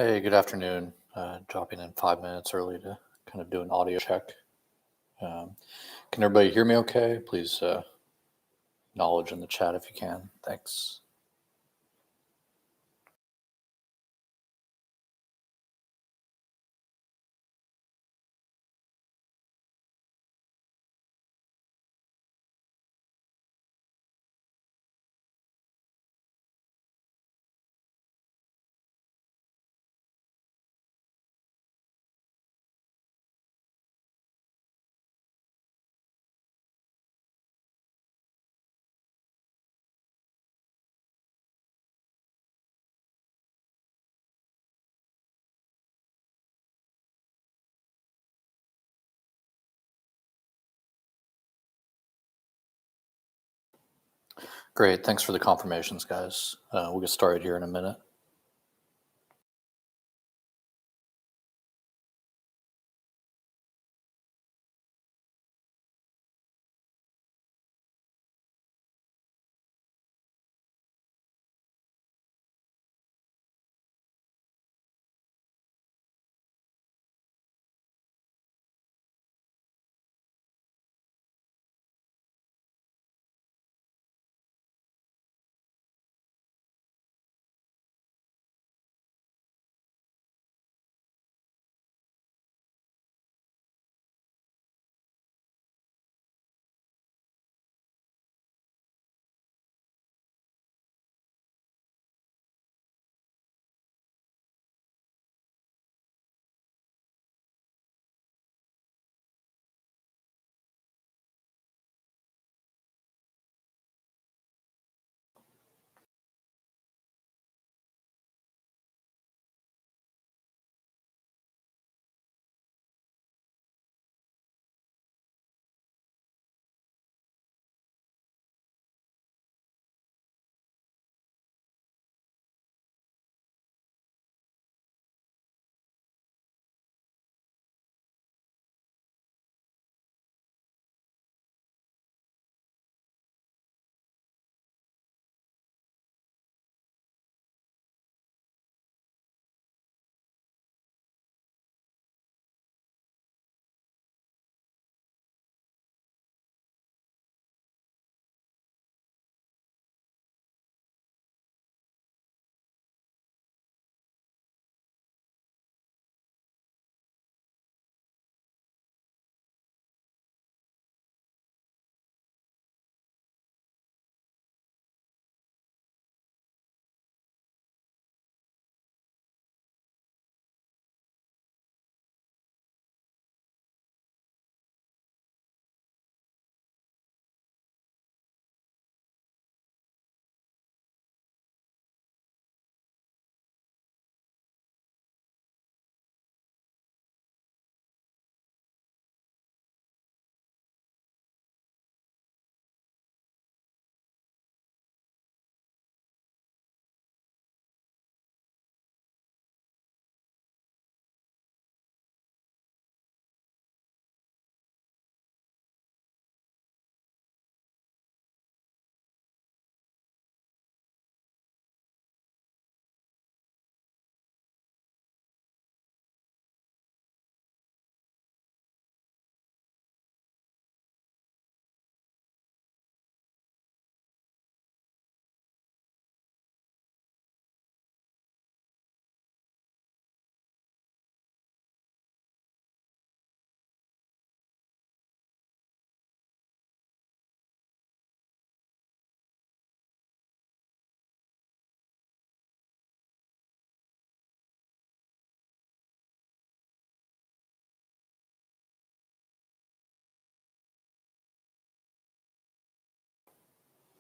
Hey, good afternoon. Dropping in 5 minutes early to kind of do an audio check. Um, can everybody hear me okay? Please acknowledge in the chat if you can. Thanks. Great. Thanks for the confirmations, guys. We'll get started here in a minute.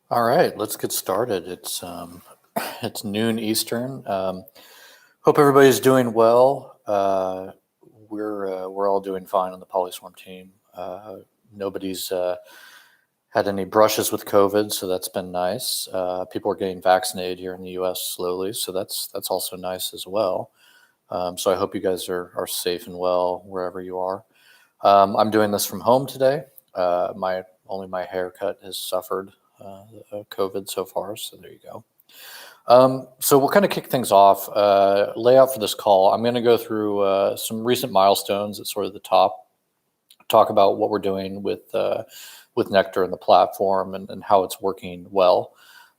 All right, let's get started. It's noon Eastern. Hope everybody's doing well. We're all doing fine on the PolySwarm team. Nobody's had any brushes with COVID, so that's been nice. People are getting vaccinated here in the U.S. slowly, so that's also nice as well. So I hope you guys are safe and well wherever you are. I'm doing this from home today. My haircut has suffered COVID so far, so there you go. So we'll kind of kick things off. Layout for this call. I'm going to go through some recent milestones at sort of the top. Talk about what we're doing with Nectar and the platform and how it's working well.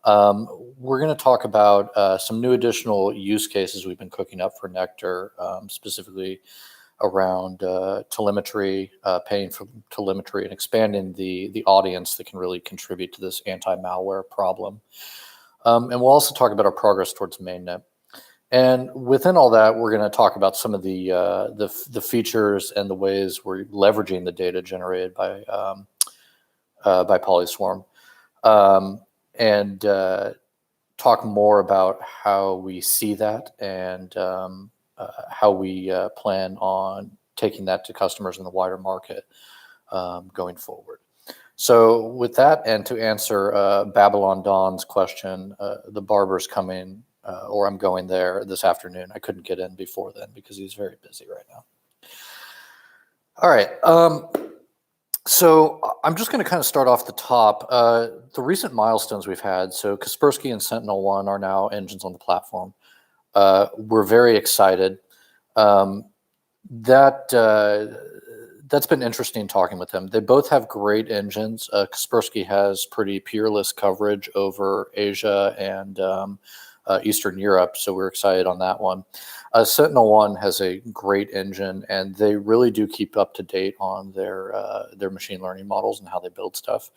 We're going to talk about some new additional use cases we've been cooking up for Nectar, specifically around telemetry, paying for telemetry, and expanding the audience that can really contribute to this anti-malware problem. And we'll also talk about our progress towards mainnet. And within all that, we're going to talk about some of the features and the ways we're leveraging the data generated by PolySwarm, and talk more about how we see that and how we plan on taking that to customers in the wider market going forward. So with that, and to answer Babylon Dawn's question, the barber's coming, or I'm going there this afternoon. I couldn't get in before then because he's very busy right now. All right. So I'm just going to kind of start off the top. The recent milestones we've had, so Kaspersky and Sentinel-1 are now engines on the platform. We're very excited. That's been interesting talking with them. They both have great engines. Kaspersky has pretty peerless coverage over Asia and Eastern Europe, so we're excited on that one. Sentinel-1 has a great engine, and they really do keep up to date on their machine learning models and how they build stuff.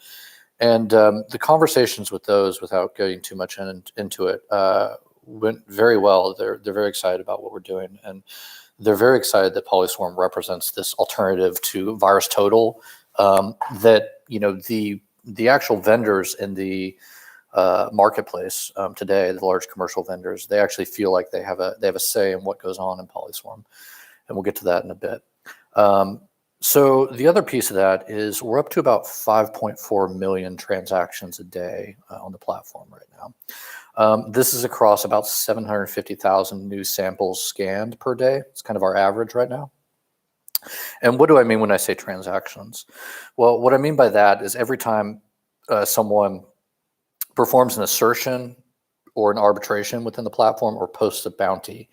And the conversations with those, without getting too much into it, went very well. They're very excited about what we're doing, and they're very excited that PolySwarm represents this alternative to VirusTotal. That the actual vendors in the marketplace today, the large commercial vendors, they actually feel like they have a say in what goes on in PolySwarm, and we'll get to that in a bit. So the other piece of that is we're up to about 5.4 million transactions a day on the platform right now. This is across about 750,000 new samples scanned per day. It's kind of our average right now. And what do I mean when I say transactions? Well, what I mean by that is every time someone performs an assertion or an arbitration within the platform or posts a bounty,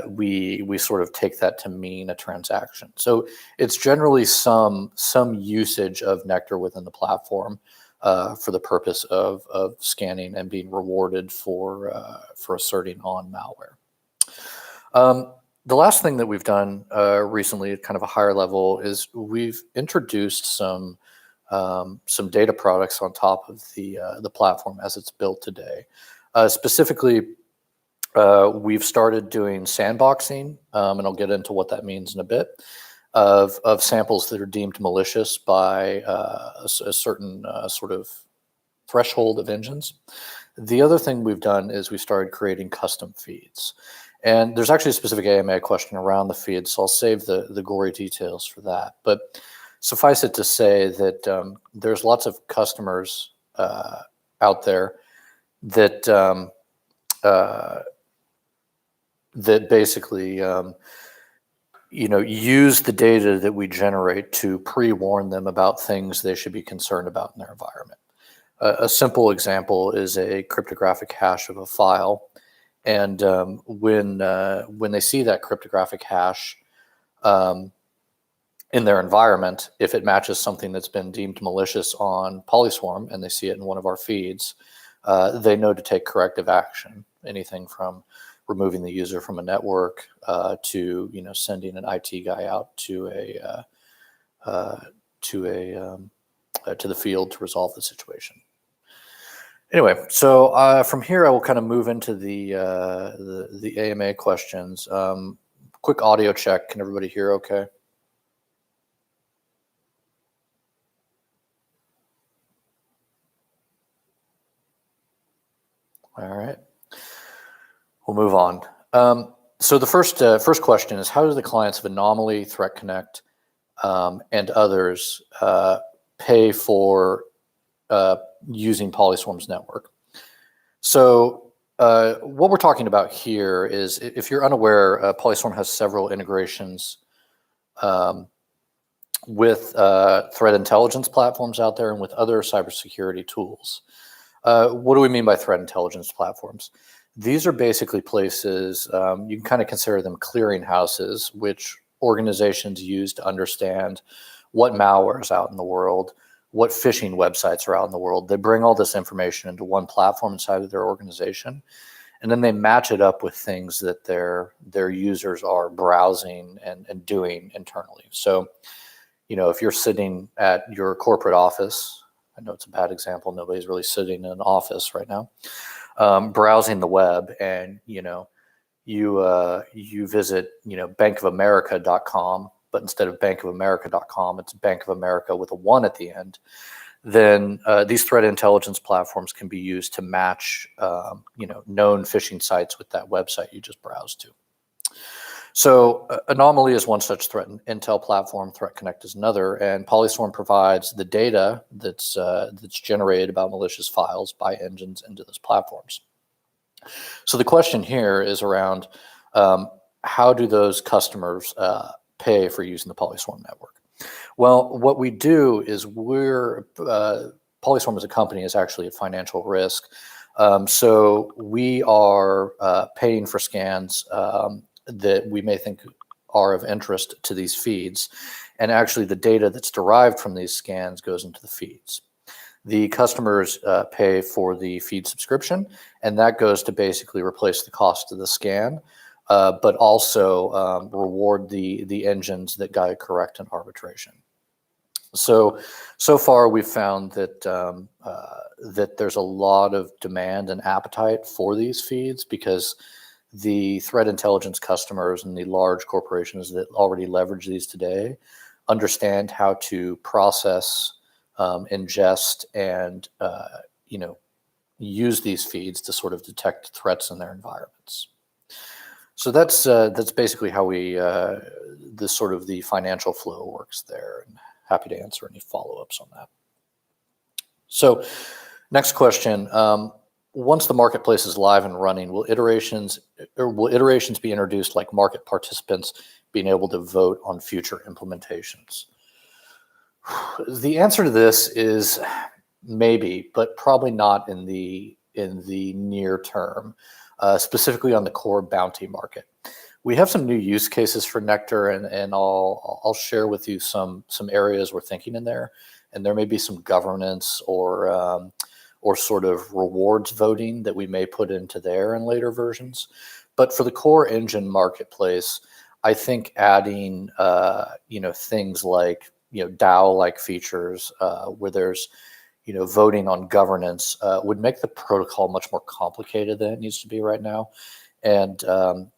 we sort of take that to mean a transaction. So it's generally some usage of Nectar within the platform for the purpose of scanning and being rewarded for asserting on malware. The last thing that we've done recently at kind of a higher level is we've introduced some data products on top of the platform as it's built today. Specifically, we've started doing sandboxing, and I'll get into what that means in a bit, of samples that are deemed malicious by a certain sort of threshold of engines. The other thing we've done is we started creating custom feeds. And there's actually a specific AMA question around the feeds, so I'll save the gory details for that. But suffice it to say that there's lots of customers out there that that basically use the data that we generate to pre-warn them about things they should be concerned about in their environment. A simple example is a cryptographic hash of a file. And when they see that cryptographic hash in their environment, if it matches something that's been deemed malicious on PolySwarm and they see it in one of our feeds, they know to take corrective action. Anything from removing the user from a network to sending an IT guy out to the field to resolve the situation. Anyway, so from here I will kind of move into the AMA questions. Quick audio check. Can everybody hear okay? All right. We'll move on. So the first question is, how do the clients of Anomaly, Threat Connect, and others pay for using PolySwarm's network? So what we're talking about here is, if you're unaware, PolySwarm has several integrations with threat intelligence platforms out there and with other cybersecurity tools. What do we mean by threat intelligence platforms? These are basically places, you can kind of consider them clearinghouses, which organizations use to understand what malware is out in the world, what phishing websites are out in the world. They bring all this information into one platform inside of their organization, and then they match it up with things that their users are browsing and doing internally. So, if you're sitting at your corporate office, I know it's a bad example, nobody's really sitting in an office right now, browsing the web, and you visit bankofamerica.com, but instead of bankofamerica.com, it's Bank of America with a 1 at the end. Then these threat intelligence platforms can be used to match known phishing sites with that website you just browsed to. So Anomaly is one such threat intel platform. Threat Connect is another, and PolySwarm provides the data that's generated about malicious files by engines into those platforms. So the question here is around how do those customers pay for using the PolySwarm network? Well, what we do is PolySwarm as a company is actually at financial risk. So we are paying for scans that we may think are of interest to these feeds. And actually the data that's derived from these scans goes into the feeds. The customers pay for the feed subscription, and that goes to basically replace the cost of the scan, but also reward the engines that got it correct in arbitration. So far we've found that that there's a lot of demand and appetite for these feeds, because the threat intelligence customers and the large corporations that already leverage these today understand how to process, ingest, and use these feeds to sort of detect threats in their environments. So that's basically how the financial flow works there. And happy to answer any follow-ups on that. So next question. Once the marketplace is live and running, will iterations be introduced, like market participants being able to vote on future implementations? The answer to this is maybe, but probably not in the near term, specifically on the core bounty market. We have some new use cases for Nectar, and I'll share with you some areas we're thinking in there, and there may be some governance or sort of rewards voting that we may put into there in later versions. But for the core engine marketplace, I think adding things like DAO-like features where there's voting on governance would make the protocol much more complicated than it needs to be right now. And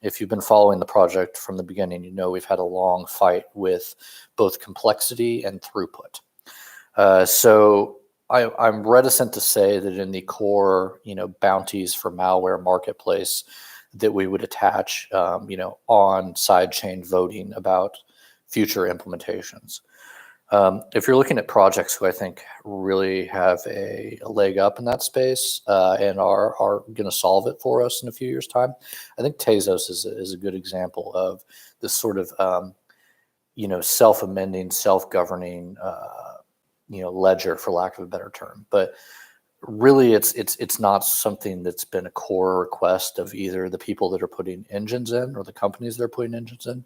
if you've been following the project from the beginning, we've had a long fight with both complexity and throughput. So I'm reticent to say that in the core, bounties for malware marketplace that we would attach, on sidechain voting about future implementations. If you're looking at projects who I think really have a leg up in that space and are going to solve it for us in a few years' time, I think Tezos is a good example of this sort of, self-amending, self-governing, ledger, for lack of a better term. But really, it's not something that's been a core request of either the people that are putting engines in, or the companies that are putting engines in,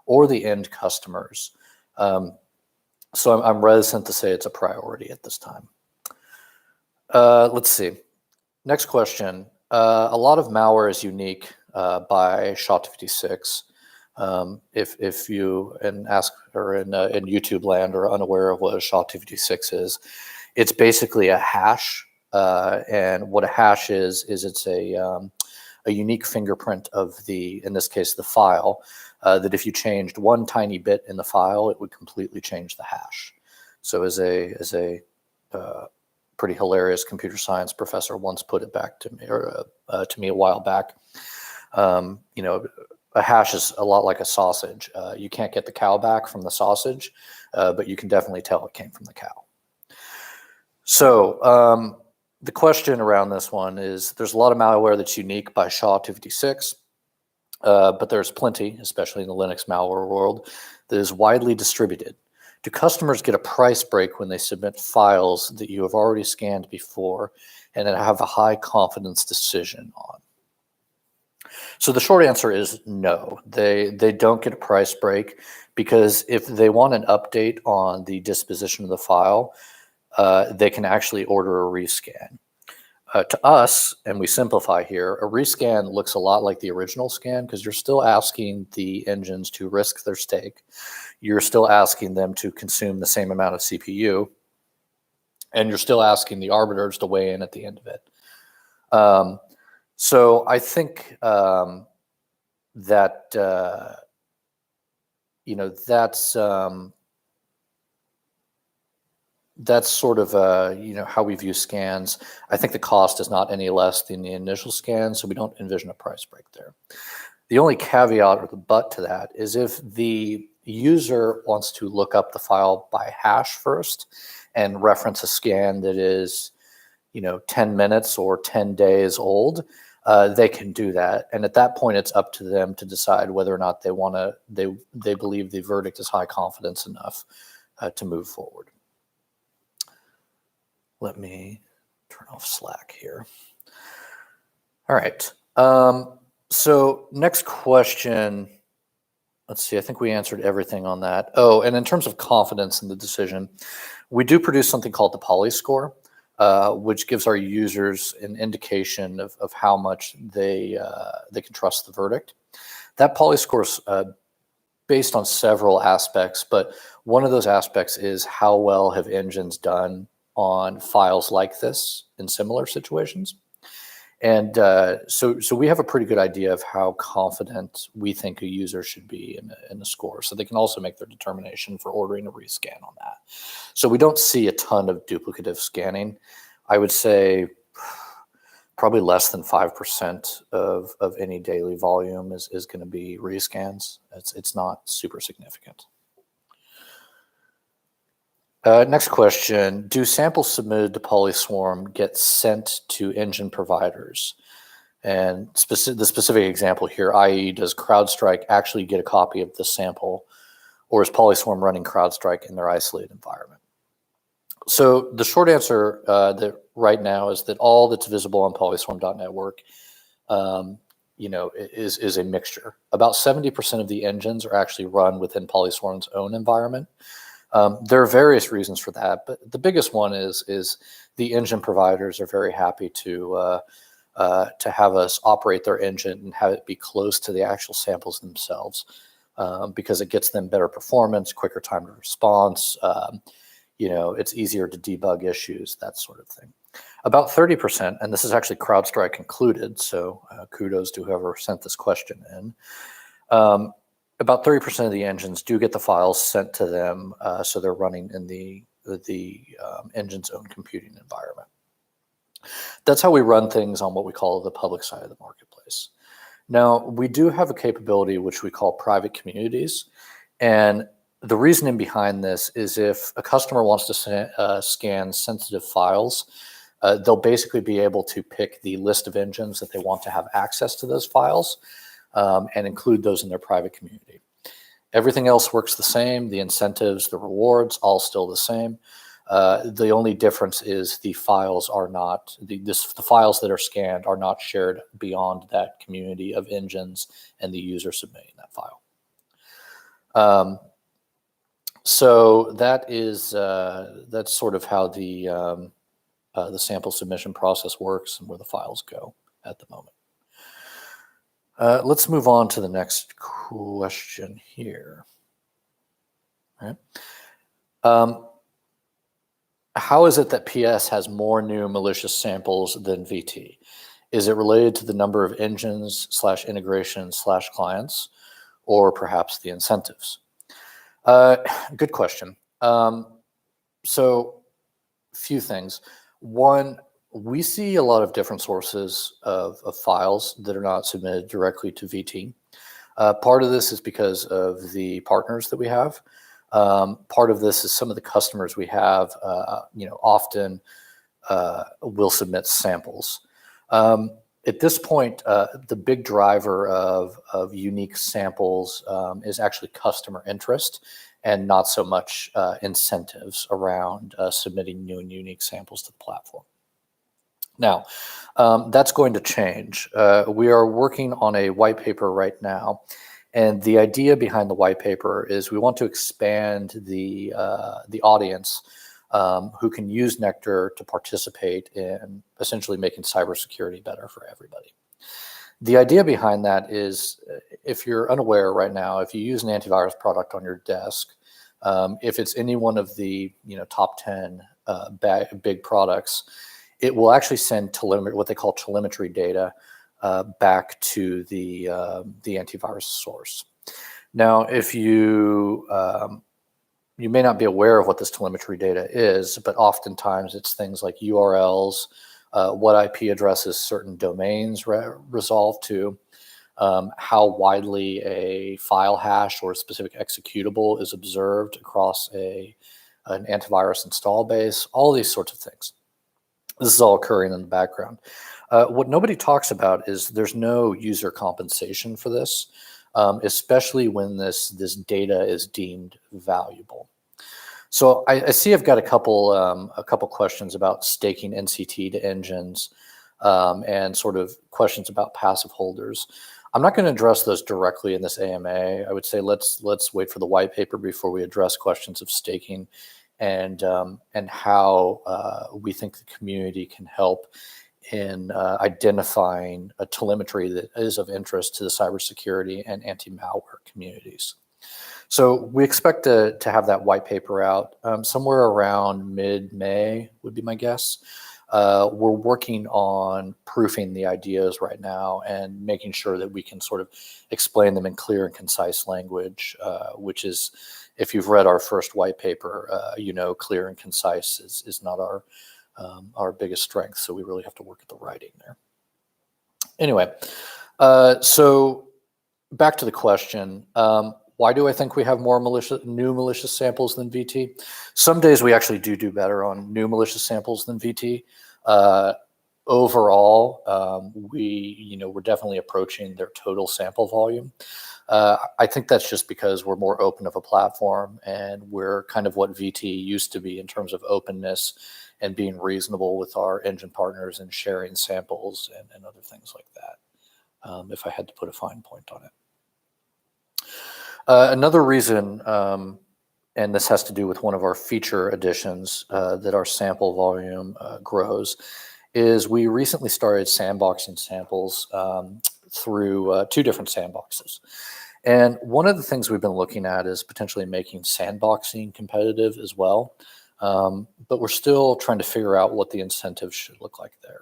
or the end customers. So I'm reticent to say it's a priority at this time. Let's see. Next question. A lot of malware is unique by SHA-256. If you in YouTube land are unaware of what a SHA-256 is, it's basically a hash. And what a hash is it's a unique fingerprint of in this case, the file, that if you changed one tiny bit in the file, it would completely change the hash. So as a pretty hilarious computer science professor once put it back to me a while back, a hash is a lot like a sausage. You can't get the cow back from the sausage, but you can definitely tell it came from the cow. So the question around this one is, there's a lot of malware that's unique by SHA-256, but there's plenty, especially in the Linux malware world, that is widely distributed. Do customers get a price break when they submit files that you have already scanned before and that have a high confidence decision on? So the short answer is no. They don't get a price break, because if they want an update on the disposition of the file, they can actually order a rescan. To us, and we simplify here, a rescan looks a lot like the original scan, because you're still asking the engines to risk their stake. You're still asking them to consume the same amount of CPU, and you're still asking the arbiters to weigh in at the end of it. So I think that that's sort of how we view scans. I think the cost is not any less than the initial scan, so we don't envision a price break there. The only caveat or the but to that is if the user wants to look up the file by hash first and reference a scan that is 10 minutes or 10 days old, they can do that. And at that point, it's up to them to decide whether or not they believe the verdict is high confidence enough to move forward. Let me turn off Slack here. All right. So next question. Let's see. I think we answered everything on that. Oh, and in terms of confidence in the decision, we do produce something called the Polyscore, which gives our users an indication of how much they can trust the verdict. That Polyscore is based on several aspects, but one of those aspects is how well have engines done on files like this in similar situations. And so we have a pretty good idea of how confident we think a user should be in the score. So they can also make their determination for ordering a rescan on that. So we don't see a ton of duplicative scanning. I would say probably less than 5% of any daily volume is going to be rescans. It's not super significant. Next question, do samples submitted to PolySwarm get sent to engine providers? And the specific example here, i.e. does CrowdStrike actually get a copy of the sample, or is PolySwarm running CrowdStrike in their isolated environment? So the short answer that right now is that all that's visible on polyswarm.network is a mixture. About 70% of the engines are actually run within PolySwarm's own environment. There are various reasons for that, but the biggest one is the engine providers are very happy to have us operate their engine and have it be close to the actual samples themselves, because it gets them better performance, quicker time to response. It's easier to debug issues, that sort of thing. About 30%, and this is actually CrowdStrike included, so kudos to whoever sent this question in. About 30% of the engines do get the files sent to them, so they're running in the engine's own computing environment. That's how we run things on what we call the public side of the marketplace. Now, we do have a capability which we call private communities, and the reasoning behind this is if a customer wants to scan sensitive files, they'll basically be able to pick the list of engines that they want to have access to those files, and include those in their private community. Everything else works the same. The incentives, the rewards, all still the same. The only difference is the files are not, the files that are scanned are not shared beyond that community of engines and the user submitting that file. So that is that's sort of how the sample submission process works and where the files go at the moment. Let's move on to the next question here. All right. How is it that PS has more new malicious samples than VT? Is it related to the number of engines / integrations / clients, or perhaps the incentives? Good question. So few things. One, we see a lot of different sources of files that are not submitted directly to VT. Part of this is because of the partners that we have. Part of this is some of the customers we have, often will submit samples. At this point, the big driver of unique samples is actually customer interest and not so much incentives around submitting new and unique samples to the platform. Now, that's going to change. We are working on a white paper right now, and the idea behind the white paper is we want to expand the audience who can use Nectar to participate in essentially making cybersecurity better for everybody. The idea behind that is, if you're unaware right now, if you use an antivirus product on your desk, if it's any one of the top 10 big products, it will actually send what they call telemetry data back to the antivirus source. Now, if you may not be aware of what this telemetry data is, but oftentimes it's things like URLs, what IP addresses certain domains resolve to, how widely a file hash or a specific executable is observed across an antivirus install base, all these sorts of things. This is all occurring in the background. What nobody talks about is there's no user compensation for this, especially when this data is deemed valuable. So I see I've got a couple questions about staking NCT to engines and sort of questions about passive holders. I'm not going to address those directly in this AMA. I would say let's wait for the white paper before we address questions of staking and how we think the community can help in identifying a telemetry that is of interest to the cybersecurity and anti-malware communities. So we expect to have that white paper out somewhere around mid-May would be my guess. We're working on proofing the ideas right now and making sure that we can sort of explain them in clear and concise language, which is, if you've read our first white paper, clear and concise is not our biggest strength. So we really have to work at the writing there. Anyway, so back to the question. Why do I think we have more new malicious samples than VT? Some days we actually do better on new malicious samples than VT. Overall, we're definitely approaching their total sample volume. I think that's just because we're more open of a platform, and we're kind of what VT used to be in terms of openness and being reasonable with our engine partners and sharing samples and other things like that, if I had to put a fine point on it. Another reason, and this has to do with one of our feature additions, that our sample volume grows, is we recently started sandboxing samples through 2 different sandboxes. And one of the things we've been looking at is potentially making sandboxing competitive as well. But we're still trying to figure out what the incentives should look like there.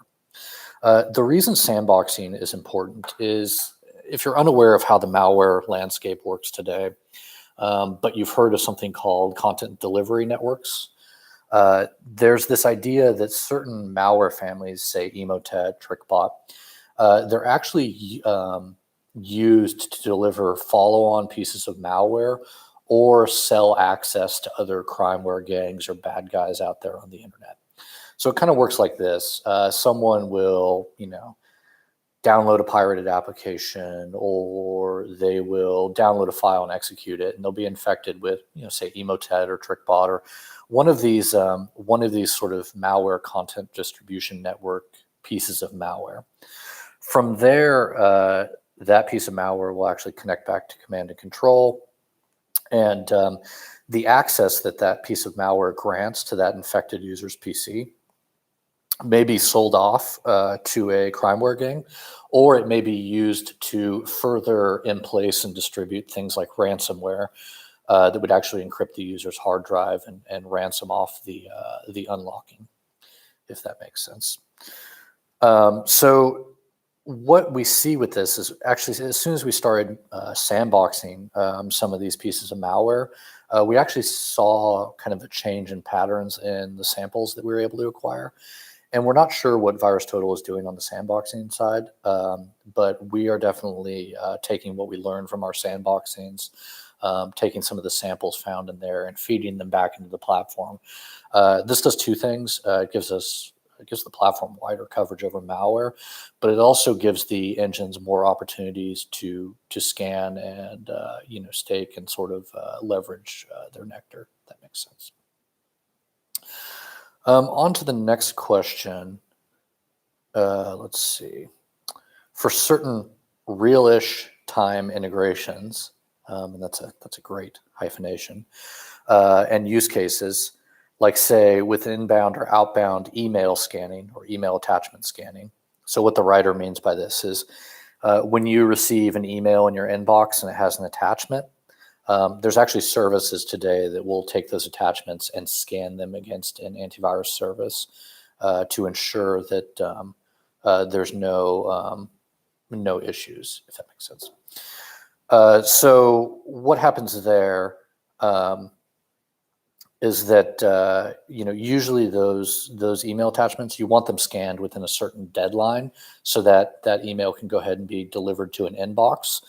The reason sandboxing is important is, if you're unaware of how the malware landscape works today, but you've heard of something called content delivery networks, there's this idea that certain malware families, say Emotet, TrickBot, they're actually used to deliver follow-on pieces of malware or sell access to other crimeware gangs or bad guys out there on the internet. So it kind of works like this. Someone will, download a pirated application, or they will download a file and execute it, and they'll be infected with, say Emotet or TrickBot or one of these sort of malware content distribution network pieces of malware. From there, that piece of malware will actually connect back to command and control, and the access that piece of malware grants to that infected user's PC may be sold off to a crimeware gang, or it may be used to further in place and distribute things like ransomware that would actually encrypt the user's hard drive and ransom off the unlocking, if that makes sense. So what we see with this is actually, as soon as we started sandboxing some of these pieces of malware, we actually saw kind of a change in patterns in the samples that we were able to acquire. And we're not sure what VirusTotal is doing on the sandboxing side, but we are definitely taking what we learned from our sandboxings, taking some of the samples found in there and feeding them back into the platform. This does 2 things. It gives us it gives the platform wider coverage over malware, but it also gives the engines more opportunities to scan and stake and sort of leverage their nectar. If that makes sense. On to the next question. Let's see. For certain real-ish time integrations, and that's a great hyphenation, and use cases, like say with inbound or outbound email scanning or email attachment scanning. So what the writer means by this is when you receive an email in your inbox and it has an attachment, there's actually services today that will take those attachments and scan them against an antivirus service to ensure that there's no issues, if that makes sense. So what happens there is that usually those email attachments, you want them scanned within a certain deadline so that that email can go ahead and be delivered to an inbox,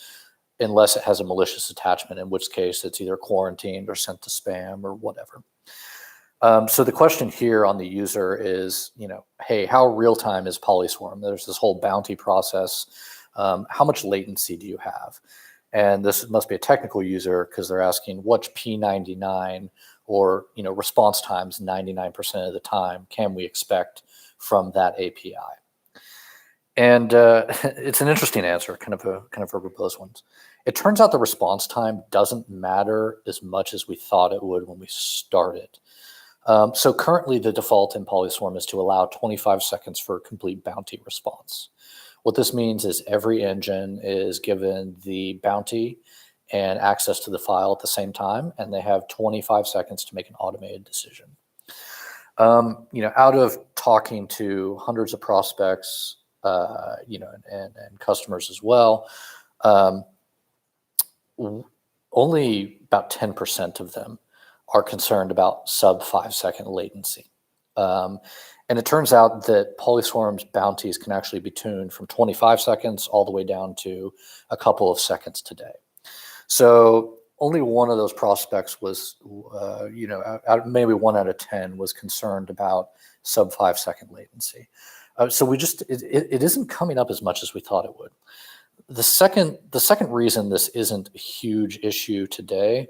unless it has a malicious attachment, in which case it's either quarantined or sent to spam or whatever. So the question here on the user is, hey, how real time is PolySwarm? There's this whole bounty process. How much latency do you have? And this must be a technical user because they're asking what's P99 or response times 99% of the time can we expect from that API? And it's an interesting answer, kind of a verbose one. It turns out the response time doesn't matter as much as we thought it would when we started. So currently the default in PolySwarm is to allow 25 seconds for a complete bounty response. What this means is every engine is given the bounty and access to the file at the same time, and they have 25 seconds to make an automated decision. Out of talking to hundreds of prospects, and customers as well, only about 10% of them are concerned about sub 5-second latency. And it turns out that PolySwarm's bounties can actually be tuned from 25 seconds all the way down to a couple of seconds today. So only one of those prospects was, maybe 1 out of 10 was concerned about sub 5-second latency. So it isn't coming up as much as we thought it would. The second reason this isn't a huge issue today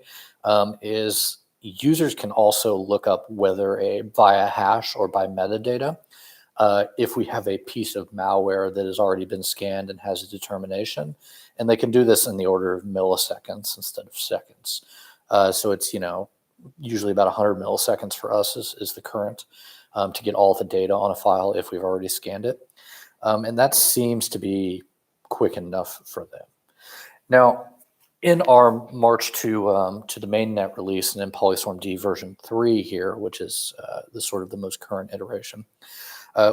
is users can also look up whether via hash or by metadata, if we have a piece of malware that has already been scanned and has a determination, and they can do this in the order of milliseconds instead of seconds. So it's usually about 100 milliseconds for us is the current to get all the data on a file if we've already scanned it, and that seems to be quick enough for them. Now, in our march to the mainnet release and in PolySwarm D version 3 here, which is the most current iteration,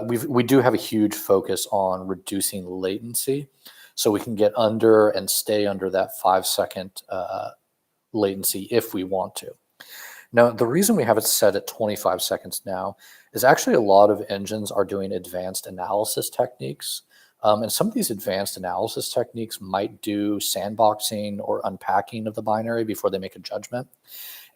we do have a huge focus on reducing latency, so we can get under and stay under that 5-second latency if we want to. Now, the reason we have it set at 25 seconds now is actually a lot of engines are doing advanced analysis techniques. And some of these advanced analysis techniques might do sandboxing or unpacking of the binary before they make a judgment.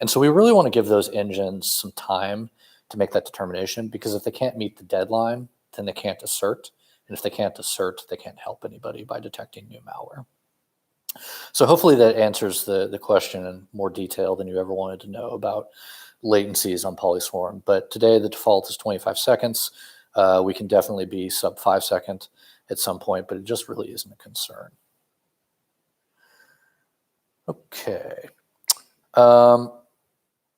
And so we really want to give those engines some time to make that determination, because if they can't meet the deadline, then they can't assert. And if they can't assert, they can't help anybody by detecting new malware. So hopefully that answers the question in more detail than you ever wanted to know about latencies on PolySwarm. But today the default is 25 seconds. We can definitely be sub 5 second at some point, but it just really isn't a concern. Okay.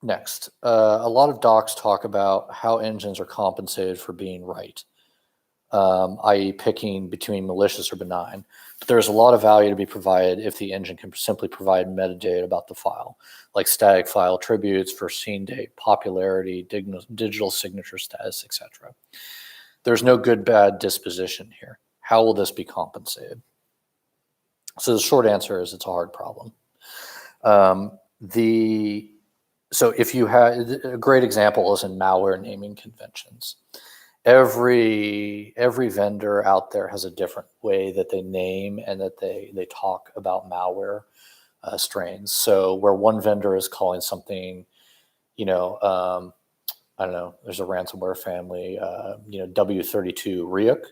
Next, a lot of docs talk about how engines are compensated for being right, i.e. picking between malicious or benign. But there's a lot of value to be provided if the engine can simply provide metadata about the file, like static file attributes, first seen date, popularity, digital signature status, etc. There's no good, bad disposition here. How will this be compensated? So the short answer is it's a hard problem. So if you have a great example is in malware naming conventions. Every vendor out there has a different way that they name and that they talk about malware strains. So where one vendor is calling something, I don't know, there's a ransomware family, W32 Ryuk.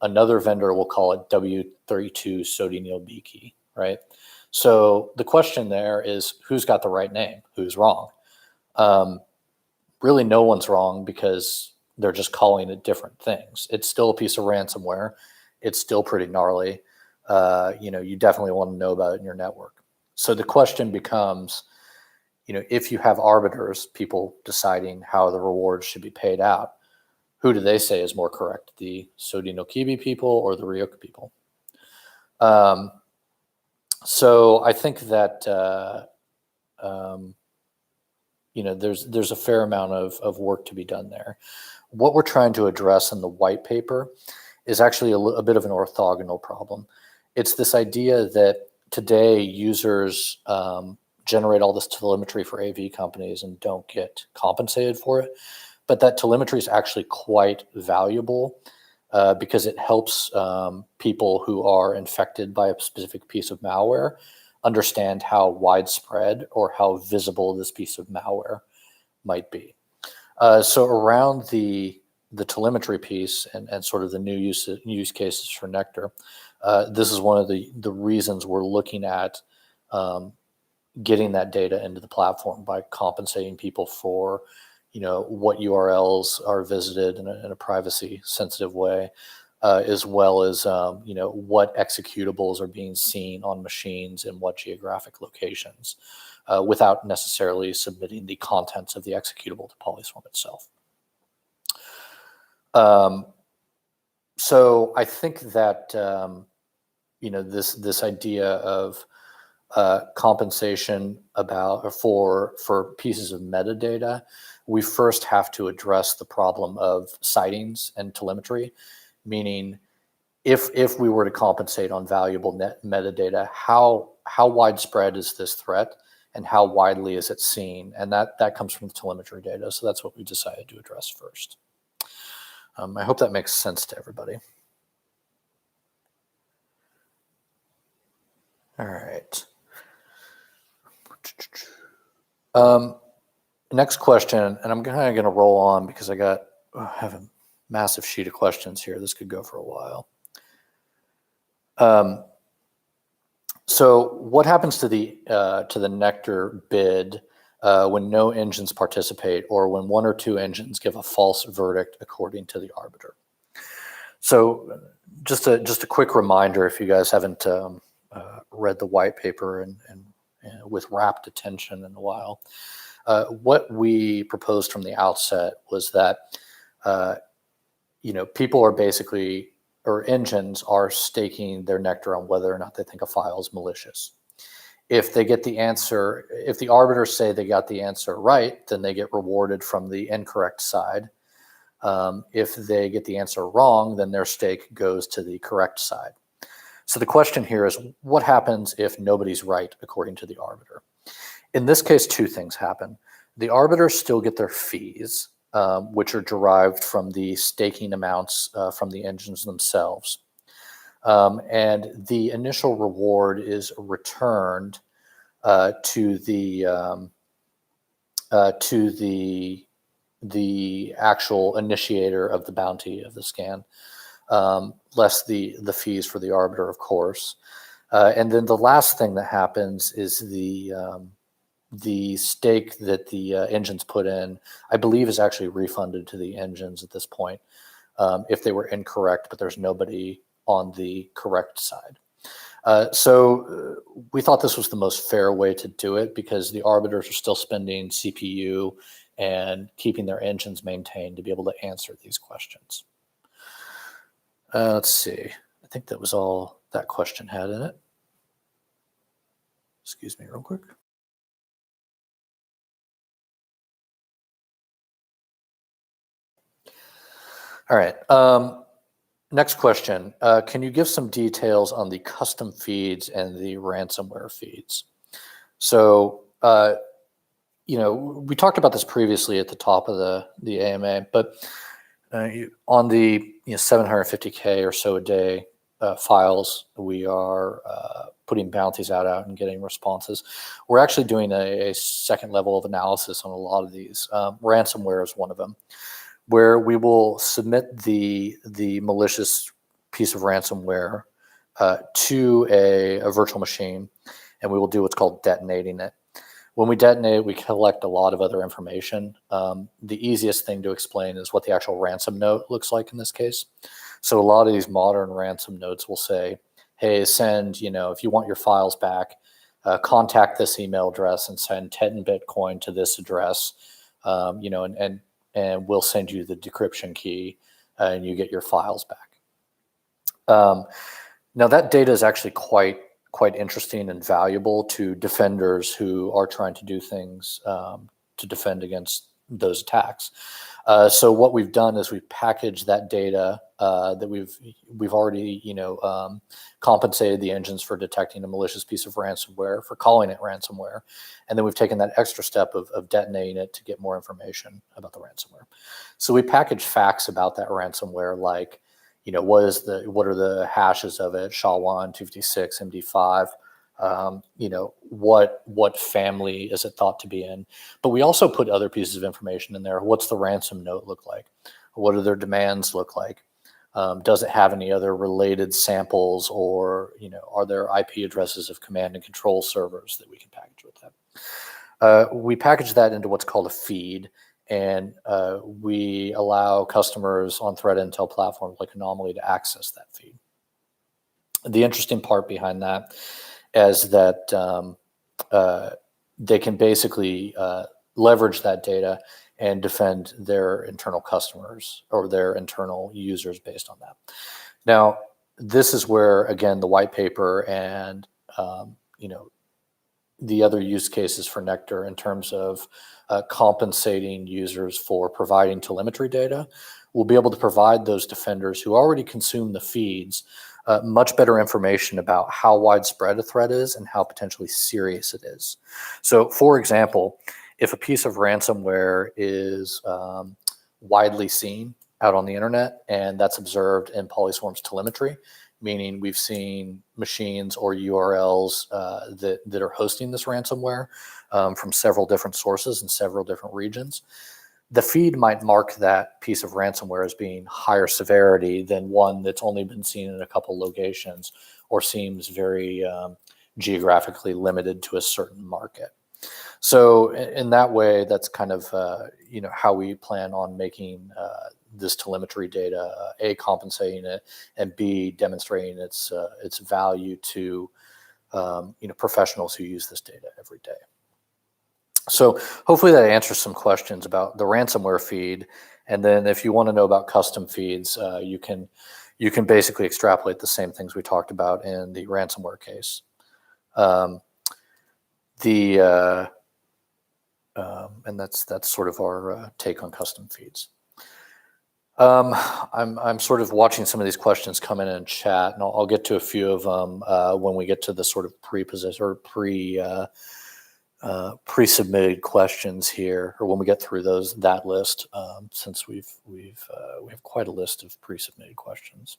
Another vendor will call it W32 Sodinil Biki, right? So the question there is, who's got the right name? Who's wrong? Really, no one's wrong because they're just calling it different things. It's still a piece of ransomware. It's still pretty gnarly. You definitely want to know about it in your network. So the question becomes, if you have arbiters, people deciding how the rewards should be paid out, who do they say is more correct, the Sodinokibi people or the Ryuk people? So I think that there's a fair amount of work to be done there. What we're trying to address in the white paper is actually a bit of an orthogonal problem. It's this idea that today users generate all this telemetry for AV companies and don't get compensated for it. But that telemetry is actually quite valuable because it helps people who are infected by a specific piece of malware understand how widespread or how visible this piece of malware might be. So around the telemetry piece and sort of the new use cases for Nectar, this is one of the reasons we're looking at getting that data into the platform by compensating people for what URLs are visited in a privacy sensitive way, as well as what executables are being seen on machines in what geographic locations, without necessarily submitting the contents of the executable to PolySwarm itself. So I think that this idea of compensation for pieces of metadata, we first have to address the problem of sightings and telemetry, meaning if we were to compensate on valuable metadata, how widespread is this threat and how widely is it seen? And that comes from the telemetry data. So that's what we decided to address first. I hope that makes sense to everybody. All right. Next question, and I'm kind of going to roll on because I have a massive sheet of questions here. This could go for a while. So what happens to the Nectar bid when no engines participate or when one or two engines give a false verdict according to the arbiter? So just a quick reminder, if you guys haven't read the white paper and with rapt attention in a while, what we proposed from the outset was that people are basically, or engines are staking their Nectar on whether or not they think a file is malicious. If they get the answer, if the arbiters say they got the answer right, then they get rewarded from the incorrect side. If they get the answer wrong, then their stake goes to the correct side. So the question here is, what happens if nobody's right according to the arbiter? In this case, two things happen. The arbiters still get their fees, which are derived from the staking amounts from the engines themselves. And the initial reward is returned to the actual initiator of the bounty of the scan, less the fees for the arbiter, of course. And then the last thing that happens is the stake that the engines put in, I believe, is actually refunded to the engines at this point if they were incorrect, but there's nobody on the correct side. So we thought this was the most fair way to do it because the arbiters are still spending CPU and keeping their engines maintained to be able to answer these questions. Let's see. I think that was all that question had in it. Excuse me real quick. All right. Next question. Can you give some details on the custom feeds and the ransomware feeds? So, we talked about this previously at the top of the AMA, but on the 750K or so a day files, we are putting bounties out and getting responses. We're actually doing a second level of analysis on a lot of these. Ransomware is one of them, where we will submit the malicious piece of ransomware to a virtual machine, and we will do what's called detonating it. When we detonate it, we collect a lot of other information. The easiest thing to explain is what the actual ransom note looks like in this case. So a lot of these modern ransom notes will say, hey, send, if you want your files back, contact this email address and send 10 Bitcoin to this address, and we'll send you the decryption key and you get your files back. Now that data is actually quite interesting and valuable to defenders who are trying to do things to defend against those attacks. So what we've done is we've packaged that data that we've already compensated the engines for detecting a malicious piece of ransomware, for calling it ransomware, and then we've taken that extra step of detonating it to get more information about the ransomware. So we package facts about that ransomware, like what are the hashes of it, SHA-1, 256, MD5, what family is it thought to be in. But we also put other pieces of information in there. What's the ransom note look like? What do their demands look like? Does it have any other related samples, or are there IP addresses of command and control servers that we can package with that? We package that into what's called a feed, and we allow customers on threat intel platforms like Anomaly to access that feed. The interesting part behind that is that they can basically leverage that data and defend their internal customers or their internal users based on that. Now, this is where, again, the white paper and the other use cases for Nectar in terms of compensating users for providing telemetry data, will be able to provide those defenders who already consume the feeds much better information about how widespread a threat is and how potentially serious it is. So, for example, if a piece of ransomware is widely seen out on the internet, and that's observed in PolySwarm's telemetry, meaning we've seen machines or URLs that are hosting this ransomware from several different sources in several different regions, the feed might mark that piece of ransomware as being higher severity than one that's only been seen in a couple locations or seems very geographically limited to a certain market. So in that way, that's kind of how we plan on making this telemetry data, A, compensating it, and B, demonstrating its value to professionals who use this data every day. So hopefully that answers some questions about the ransomware feed. And then if you want to know about custom feeds, you can basically extrapolate the same things we talked about in the ransomware case. And that's sort of our take on custom feeds. I'm sort of watching some of these questions come in chat, and I'll get to a few of them when we get to the sort of pre-submitted questions here, or when we get through that list, since we have quite a list of pre-submitted questions.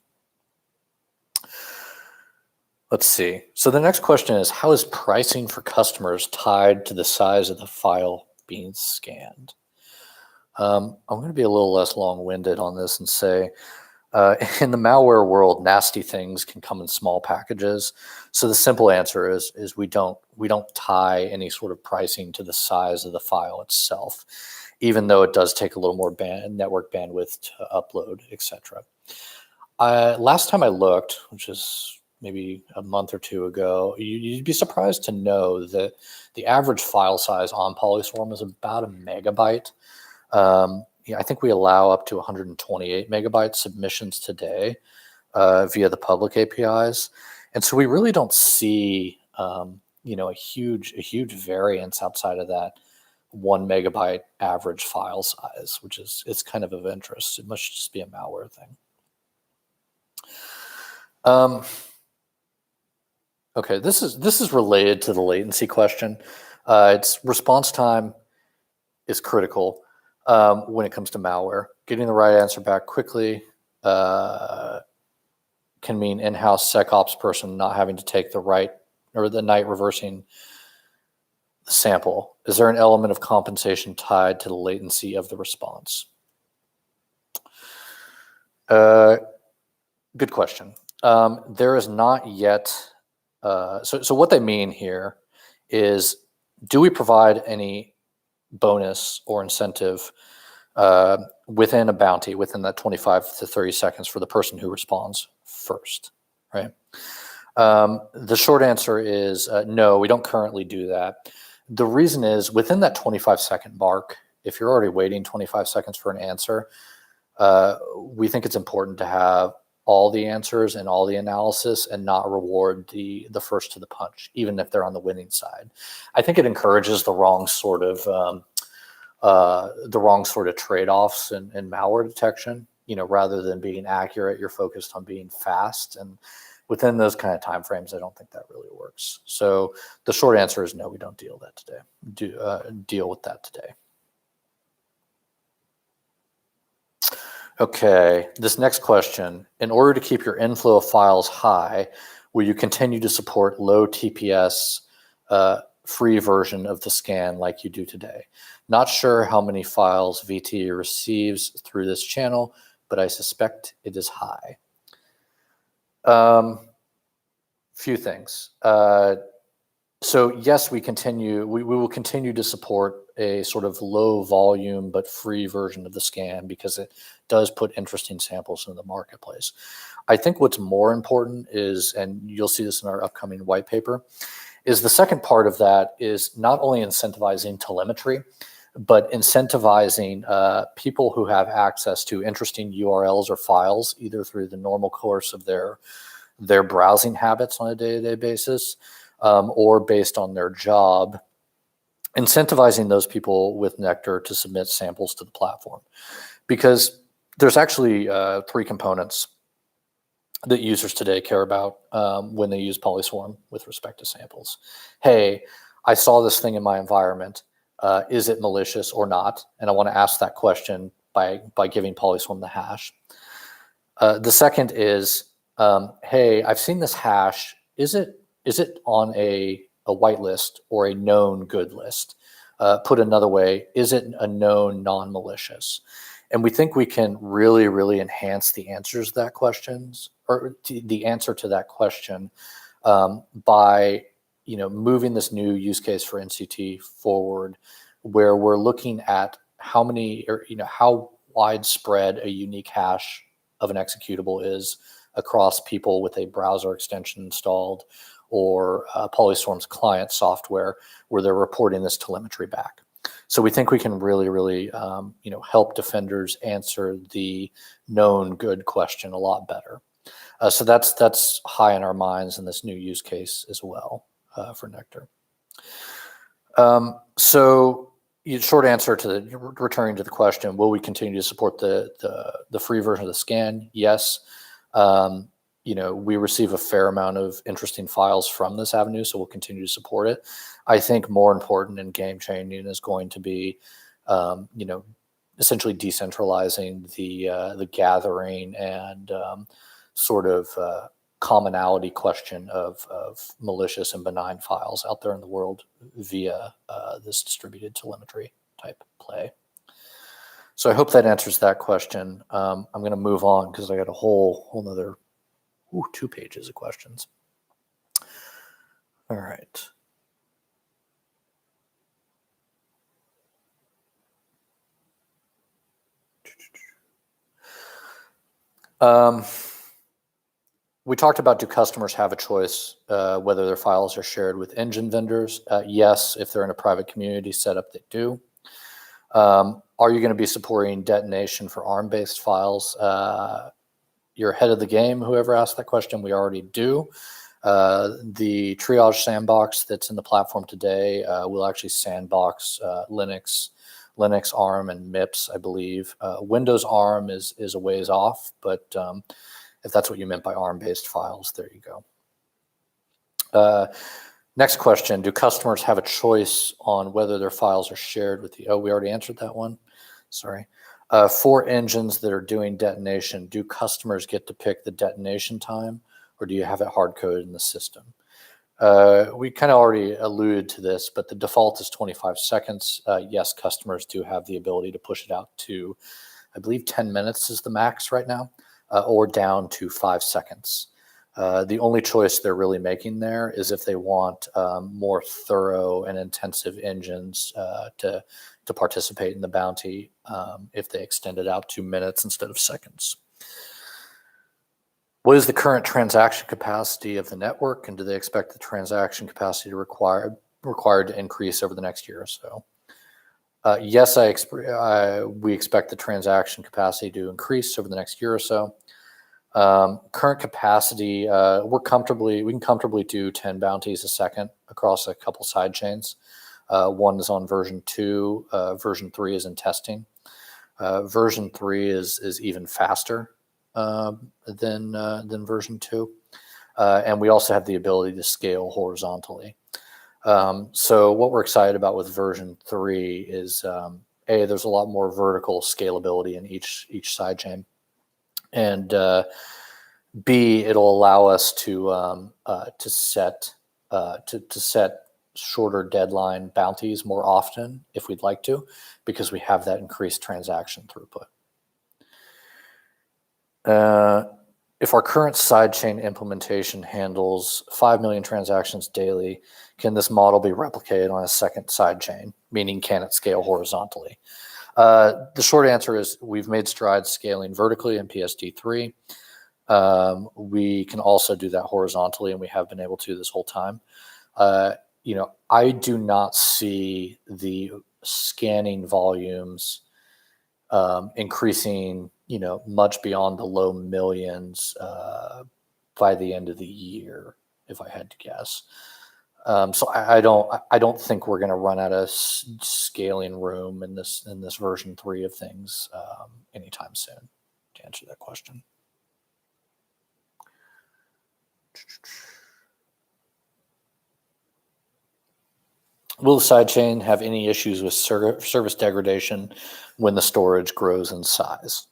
Let's see. So the next question is, how is pricing for customers tied to the size of the file being scanned? I'm going to be a little less long-winded on this and say, in the malware world, nasty things can come in small packages. So the simple answer is we don't tie any sort of pricing to the size of the file itself, even though it does take a little more network bandwidth to upload, etc. Last time I looked, which is maybe a month or two ago, you'd be surprised to know that the average file size on PolySwarm is about a megabyte. I think we allow up to 128 megabyte submissions today via the public APIs, and so we really don't see a huge variance outside of that 1 megabyte average file size, which it's kind of interest. It must just be a malware thing. Okay, this is related to the latency question. Its response time is critical. When it comes to malware, getting the right answer back quickly can mean in-house SecOps person not having to take the right or the night reversing the sample, is there an element of compensation tied to the latency of the response? Good question. There is not yet. So what they mean here is, do we provide any bonus or incentive within a bounty, within that 25 to 30 seconds for the person who responds first, right? The short answer is no, we don't currently do that. The reason is, within that 25-second mark, if you're already waiting 25 seconds for an answer, we think it's important to have all the answers and all the analysis and not reward the first to the punch, even if they're on the winning side. I think it encourages the wrong sort of trade-offs in malware detection. Rather than being accurate, you're focused on being fast, and within those kind of timeframes, I don't think that really works. So the short answer is no, we don't deal with that today. Okay, this next question: in order to keep your inflow of files high, will you continue to support LowTPS free version of the scan like you do today? Not sure how many files VT receives through this channel, but I suspect it is high. Few things. So yes, we will continue to support a sort of low volume but free version of the scan, because it does put interesting samples in the marketplace. I think what's more important is, and you'll see this in our upcoming white paper, is the second part of that is not only incentivizing telemetry, but incentivizing people who have access to interesting URLs or files, either through the normal course of their browsing habits on a day-to-day basis, or based on their job, incentivizing those people with Nectar to submit samples to the platform. Because there's actually 3 components that users today care about when they use PolySwarm with respect to samples. Hey, I saw this thing in my environment. Is it malicious or not? And I want to ask that question by giving PolySwarm the hash. The second is, hey, I've seen this hash. Is it on a whitelist or a known good list? Put another way, is it a known non-malicious? And we think we can really, really enhance the answers to that questions, or the answer to that question, by moving this new use case for NCT forward, where we're looking at how many, or how widespread a unique hash of an executable is across people with a browser extension installed, or PolySwarm's client software, where they're reporting this telemetry back. So we think we can really, really help defenders answer the known good question a lot better. So that's high in our minds in this new use case as well for Nectar. So short answer to returning to the question: will we continue to support the free version of the scan? Yes. We receive a fair amount of interesting files from this avenue, so we'll continue to support it. I think more important and game-changing is going to be, essentially decentralizing the gathering and sort of commonality question of malicious and benign files out there in the world via this distributed telemetry type play. So I hope that answers that question. I'm going to move on because I got a whole nother 2 pages of questions. All right. We talked about, do customers have a choice whether their files are shared with engine vendors? Yes, if they're in a private community setup, they do. Are you going to be supporting detonation for ARM-based files? You're ahead of the game, whoever asked that question. We already do. The triage sandbox that's in the platform today will actually sandbox Linux, ARM, and MIPS, I believe. Windows ARM is a ways off, but if that's what you meant by ARM-based files, there you go. Next question: do customers have a choice on whether their files are shared with the? Oh, we already answered that one. Sorry. For engines that are doing detonation, do customers get to pick the detonation time, or do you have it hard-coded in the system? We kind of already alluded to this, but the default is 25 seconds. Yes, customers do have the ability to push it out to, I believe 10 minutes is the max right now, or down to 5 seconds. The only choice they're really making there is if they want more thorough and intensive engines to participate in the bounty, if they extend it out to minutes instead of seconds. What is the current transaction capacity of the network, and do they expect the transaction capacity required to increase over the next year or so? Yes, we expect the transaction capacity to increase over the next year or so. Current capacity, we can comfortably do 10 bounties a second across a couple side chains. One is on version 2, version 3 is in testing. Version 3 is even faster than version 2. And we also have the ability to scale horizontally. So what we're excited about with version 3 is, A, there's a lot more vertical scalability in each sidechain. And B, it'll allow us to set shorter deadline bounties more often if we'd like to, because we have that increased transaction throughput. If our current sidechain implementation handles 5 million transactions daily, can this model be replicated on a second sidechain? Meaning, can it scale horizontally? The short answer is we've made strides scaling vertically in PSD3. We can also do that horizontally, and we have been able to this whole time. I do not see the scanning volumes increasing, much beyond the low millions by the end of the year, if I had to guess. So I don't think we're going to run out of scaling room in this version 3 of things anytime soon. To answer that question. Will the sidechain have any issues with service degradation when the storage grows in size?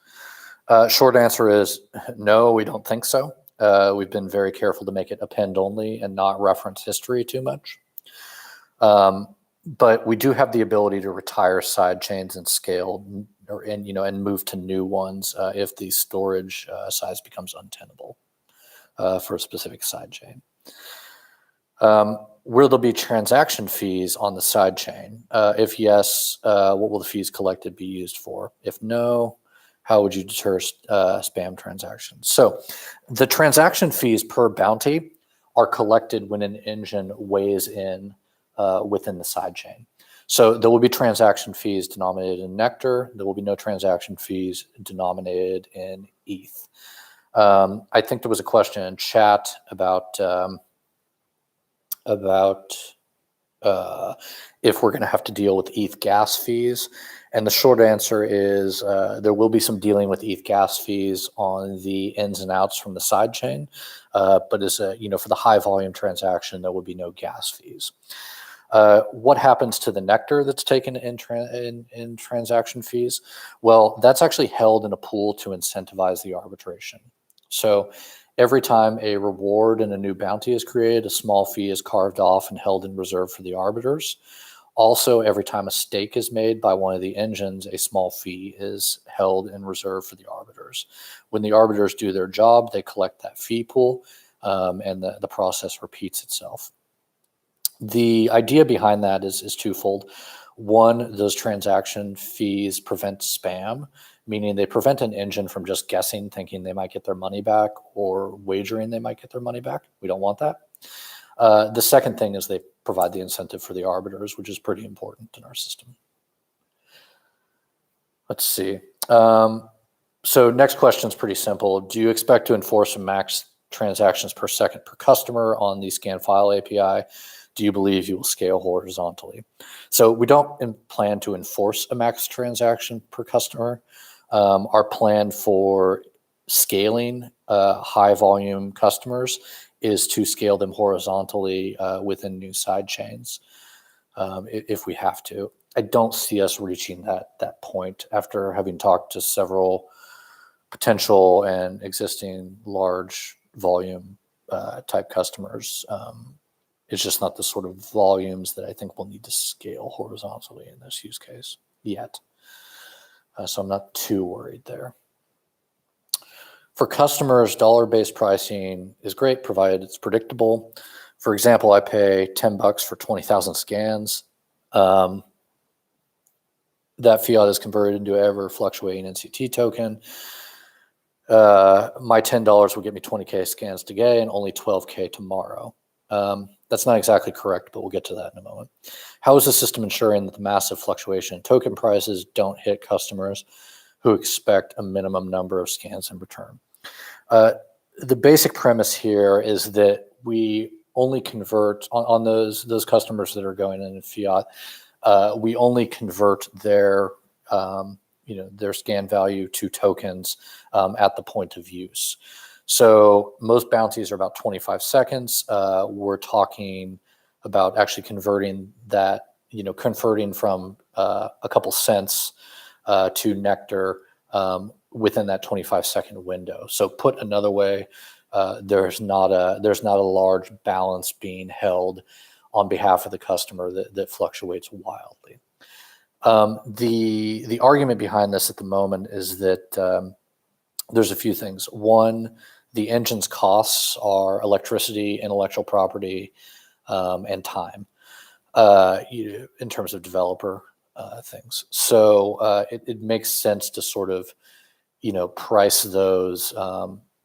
Short answer is no, we don't think so. We've been very careful to make it append only and not reference history too much. But we do have the ability to retire sidechains and scale, and move to new ones if the storage size becomes untenable for a specific sidechain. Will there be transaction fees on the sidechain? If yes, what will the fees collected be used for? If no, how would you deter spam transactions? So the transaction fees per bounty are collected when an engine weighs in within the sidechain. So there will be transaction fees denominated in Nectar. There will be no transaction fees denominated in ETH. I think there was a question in chat about if we're going to have to deal with ETH gas fees. And the short answer is there will be some dealing with ETH gas fees on the ins and outs from the sidechain. But as for the high volume transaction, there will be no gas fees. What happens to the Nectar that's taken in transaction fees? Well, that's actually held in a pool to incentivize the arbitration. So every time a reward and a new bounty is created, a small fee is carved off and held in reserve for the arbiters. Also, every time a stake is made by one of the engines, a small fee is held in reserve for the arbiters. When the arbiters do their job, they collect that fee pool, and the process repeats itself. The idea behind that is twofold. One, those transaction fees prevent spam, meaning they prevent an engine from just guessing, thinking they might get their money back, or wagering they might get their money back. We don't want that. The second thing is they provide the incentive for the arbiters, which is pretty important in our system. Let's see. So next question is pretty simple. Do you expect to enforce a max transactions per second per customer on the scan file API? Do you believe you will scale horizontally? So we don't plan to enforce a max transaction per customer. Our plan for scaling high volume customers is to scale them horizontally within new side chains if we have to. I don't see us reaching that point after having talked to several potential and existing large volume type customers. It's just not the sort of volumes that I think we'll need to scale horizontally in this use case yet. So I'm not too worried there. For customers, dollar-based pricing is great, provided it's predictable. For example, I pay $10 for 20,000 scans. That fiat is converted into ever fluctuating NCT token. My $10 will get me 20K scans today and only 12K tomorrow. That's not exactly correct, but we'll get to that in a moment. How is the system ensuring that the massive fluctuation in token prices don't hit customers who expect a minimum number of scans in return? The basic premise here is that we only convert on those customers that are going in fiat. We only convert their their scan value to tokens at the point of use. So most bounties are about 25 seconds. We're talking about actually converting that, converting from a couple cents to Nectar within that 25-second window. So put another way, there's not a large balance being held on behalf of the customer that fluctuates wildly. The argument behind this at the moment is that there's a few things. One, the engine's costs are electricity, intellectual property, and time in terms of developer things. So it makes sense to sort of, price those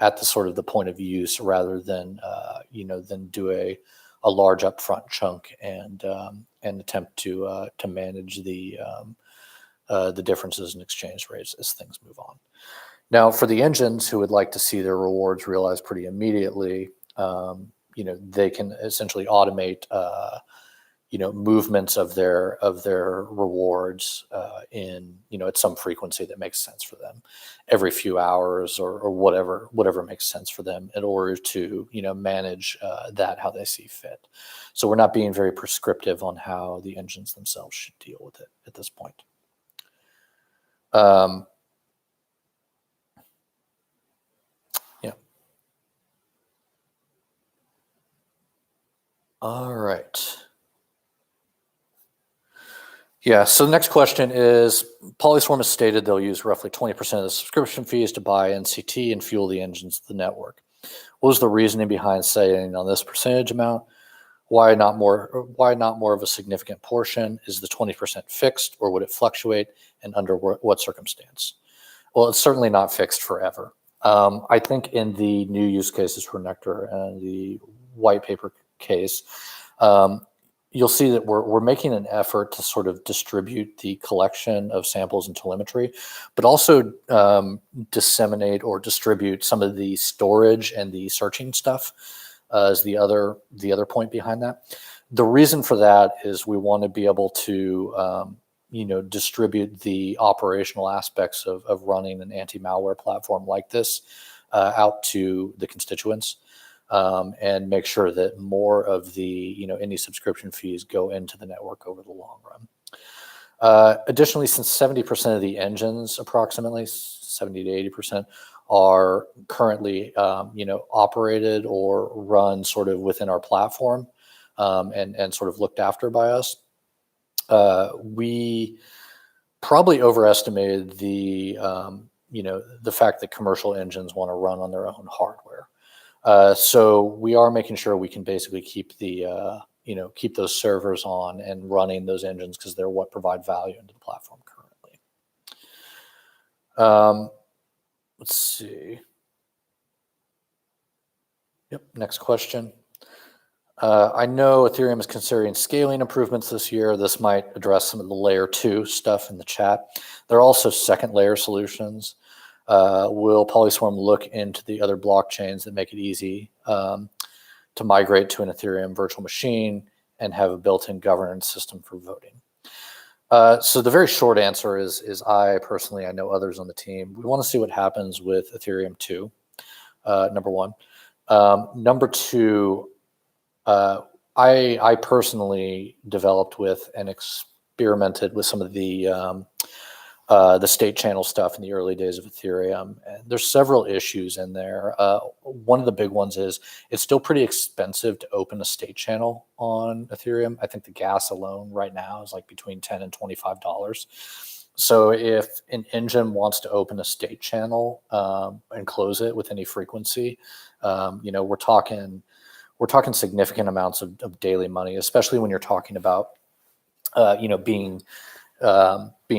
at the sort of the point of use rather than, than do a large upfront chunk and attempt to manage the differences in exchange rates as things move on. Now, for the engines who would like to see their rewards realized pretty immediately, they can essentially automate, movements of their rewards in, at some frequency that makes sense for them, every few hours or whatever makes sense for them in order to, manage that how they see fit. So we're not being very prescriptive on how the engines themselves should deal with it at this point. All right. Yeah, so the next question is, PolySwarm has stated they'll use roughly 20% of the subscription fees to buy NCT and fuel the engines of the network. What was the reasoning behind setting on this percentage amount? Why not more of a significant portion? Is the 20% fixed, or would it fluctuate, and under what circumstance? Well, it's certainly not fixed forever. I think in the new use cases for Nectar and the white paper case, you'll see that we're making an effort to sort of distribute the collection of samples and telemetry, but also disseminate or distribute some of the storage and the searching stuff is the other point behind that. The reason for that is we want to be able to distribute the operational aspects of running an anti-malware platform like this out to the constituents. And make sure that more of the, any subscription fees go into the network over the long run. Additionally, since 70% of the engines, approximately 70 to 80%, are currently, operated or run sort of within our platform and sort of looked after by us, we probably overestimated the fact that commercial engines want to run on their own hardware. So we are making sure we can basically keep the, keep those servers on and running those engines because they're what provide value into the platform currently. Let's see. Yep, next question. I know Ethereum is considering scaling improvements this year. This might address some of the layer 2 stuff in the chat. There are also second layer solutions. Will PolySwarm look into the other blockchains that make it easy to migrate to an Ethereum virtual machine and have a built-in governance system for voting? So the very short answer is I know others on the team, we want to see what happens with Ethereum 2, number one. Number two, I personally developed with and experimented with some of the the state channel stuff in the early days of Ethereum. And there's several issues in there. One of the big ones is it's still pretty expensive to open a state channel on Ethereum. I think the gas alone right now is like between $10 and $25. So if an engine wants to open a state channel and close it with any frequency, we're talking significant amounts of daily money, especially when you're talking about being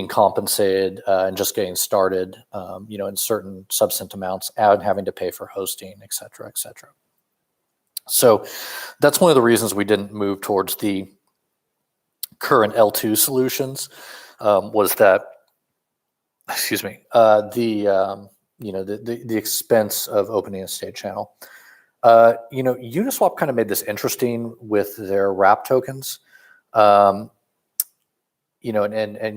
compensated and just getting started, in certain subcent amounts, and having to pay for hosting, et cetera, et cetera. So that's one of the reasons we didn't move towards the current L2 solutions. Was that, the expense of opening a state channel. Uniswap kind of made this interesting with their wrap tokens. And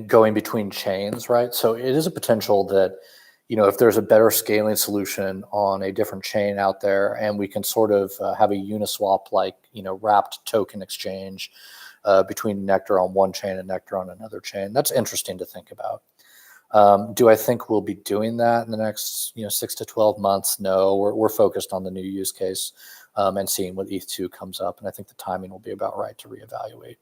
going between chains, right? So it is a potential that, if there's a better scaling solution on a different chain out there, and we can sort of have a Uniswap like, wrapped token exchange between Nectar on one chain and Nectar on another chain. That's interesting to think about. Do I think we'll be doing that in the next 6 to 12 months? No, we're focused on the new use case and seeing what ETH2 comes up, and I think the timing will be about right to reevaluate.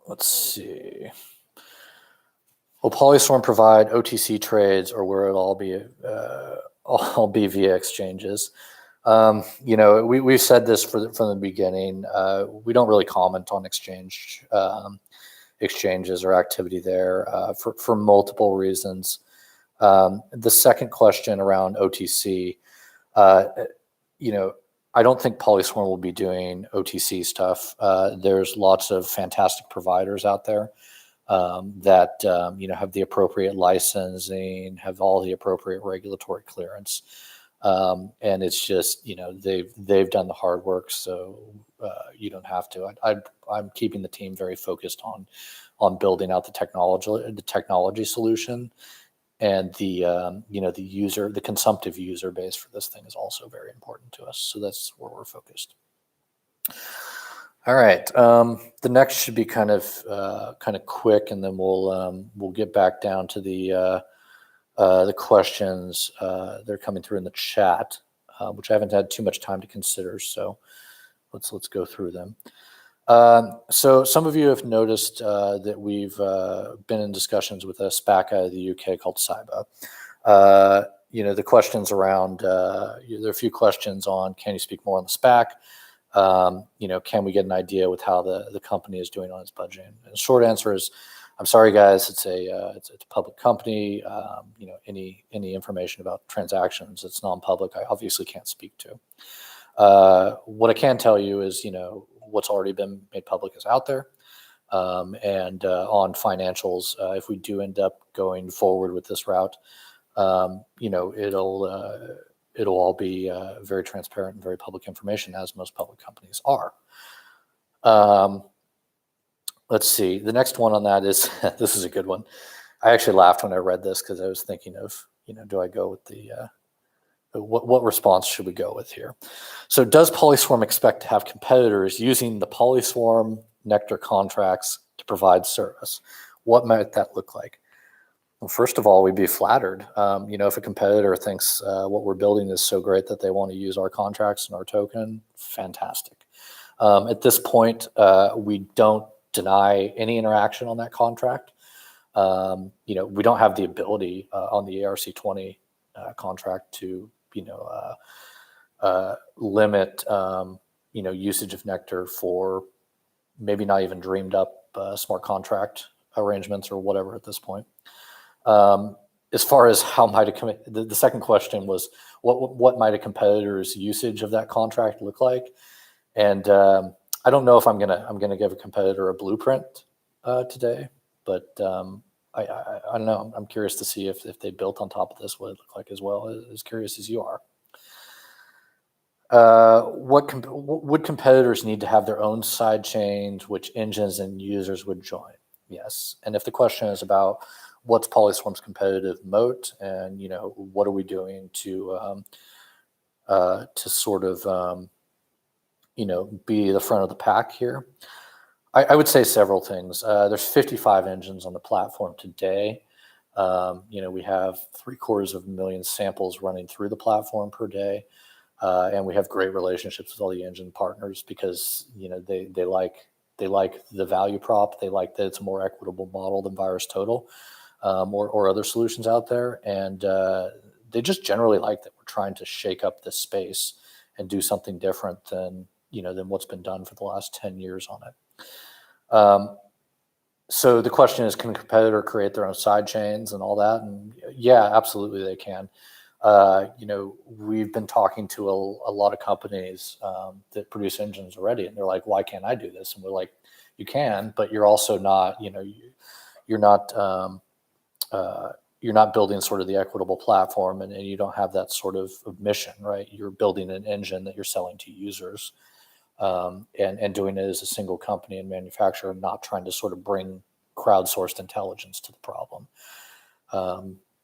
Let's see. Will PolySwarm provide OTC trades, or will it all be via exchanges? We've said this from the beginning. We don't really comment on exchanges or activity there for multiple reasons. The second question around OTC, I don't think PolySwarm will be doing OTC stuff. There's lots of fantastic providers out there that have the appropriate licensing, have all the appropriate regulatory clearance, and it's just they've done the hard work, so you don't have to. I'm keeping the team very focused on building out the technology solution. And the consumptive user base for this thing is also very important to us. So that's where we're focused. All right. The next should be kind of quick, and then we'll get back down to the questions that are coming through in the chat, which I haven't had too much time to consider. So let's go through them. So some of you have noticed that we've been in discussions with a SPAC out of the UK called Cyba. The questions around, there are a few questions on, can you speak more on the SPAC? Can we get an idea with how the company is doing on its budgeting? And the short answer is, I'm sorry, guys, it's a public company. Any information about transactions that's non-public, I obviously can't speak to. What I can tell you is, what's already been made public is out there. And on financials, if we do end up going forward with this route, it'll all be very transparent and very public information, as most public companies are. Let's see. The next one on that is, this is a good one. I actually laughed when I read this because I was thinking of, do I go with what response should we go with here? So does PolySwarm expect to have competitors using the PolySwarm Nectar contracts to provide service? What might that look like? Well, first of all, we'd be flattered. If a competitor thinks what we're building is so great that they want to use our contracts and our token, fantastic. At this point, we don't deny any interaction on that contract. We don't have the ability on the ARC20 contract to limit usage of Nectar for maybe not even dreamed up smart contract arrangements or whatever at this point. As far as how might the second question was, what might a competitor's usage of that contract look like? And I don't know if I'm gonna give a competitor a blueprint today, but I don't know. I'm curious to see if they built on top of this, what it looked like as well. As curious as you are. Would competitors need to have their own side chains, which engines and users would join? Yes. And if the question is about what's PolySwarm's competitive moat, and what are we doing to sort of be the front of the pack here, I would say several things. There's 55 engines on the platform today. We have 750,000 samples running through the platform per day. And we have great relationships with all the engine partners because, they like the value prop. They like that it's a more equitable model than VirusTotal, or other solutions out there. And they just generally like that we're trying to shake up this space and do something different than what's been done for the last 10 years on it. So the question is, can a competitor create their own side chains and all that? And yeah, absolutely they can. We've been talking to a lot of companies that produce engines already, and they're like, why can't I do this? And we're like, you can, but you're also not, you're not building sort of the equitable platform, and you don't have that sort of mission, right? You're building an engine that you're selling to users, and doing it as a single company and manufacturer, not trying to sort of bring crowdsourced intelligence to the problem.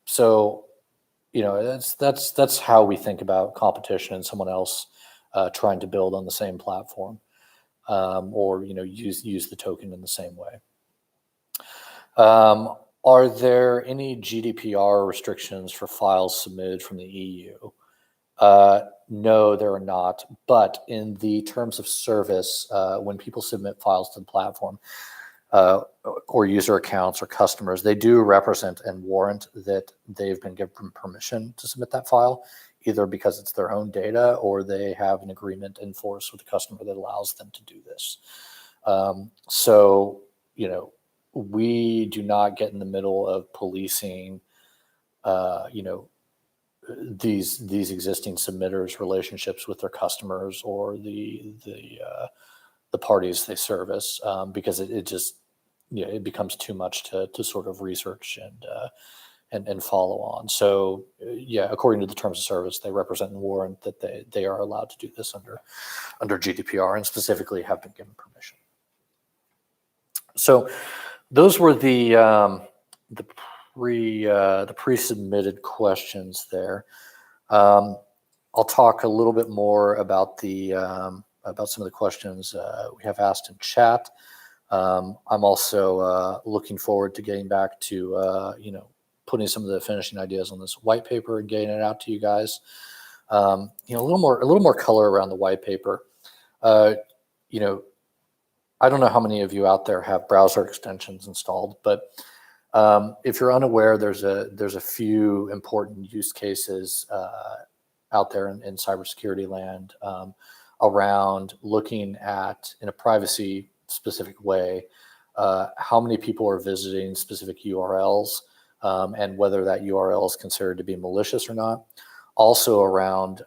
So that's how we think about competition and someone else trying to build on the same platform, or use the token in the same way. Are there any GDPR restrictions for files submitted from the EU? No, there are not. But in the terms of service, when people submit files to the platform, or user accounts or customers, they do represent and warrant that they've been given permission to submit that file, either because it's their own data or they have an agreement in force with the customer that allows them to do this. So, we do not get in the middle of policing, these existing submitters' relationships with their customers or the parties they service, because it just it becomes too much to sort of research and follow on. So yeah, according to the terms of service, they represent and warrant that they are allowed to do this under GDPR, and specifically have been given permission. So those were the pre-submitted questions there. I'll talk a little bit more about about some of the questions we have asked in chat. I'm also looking forward to getting back to putting some of the finishing ideas on this white paper and getting it out to you guys. A little more color around the white paper. I don't know how many of you out there have browser extensions installed, but if you're unaware, there's a few important use cases out there in cybersecurity land, around looking at, in a privacy specific way, how many people are visiting specific URLs, and whether that URL is considered to be malicious or not. Also around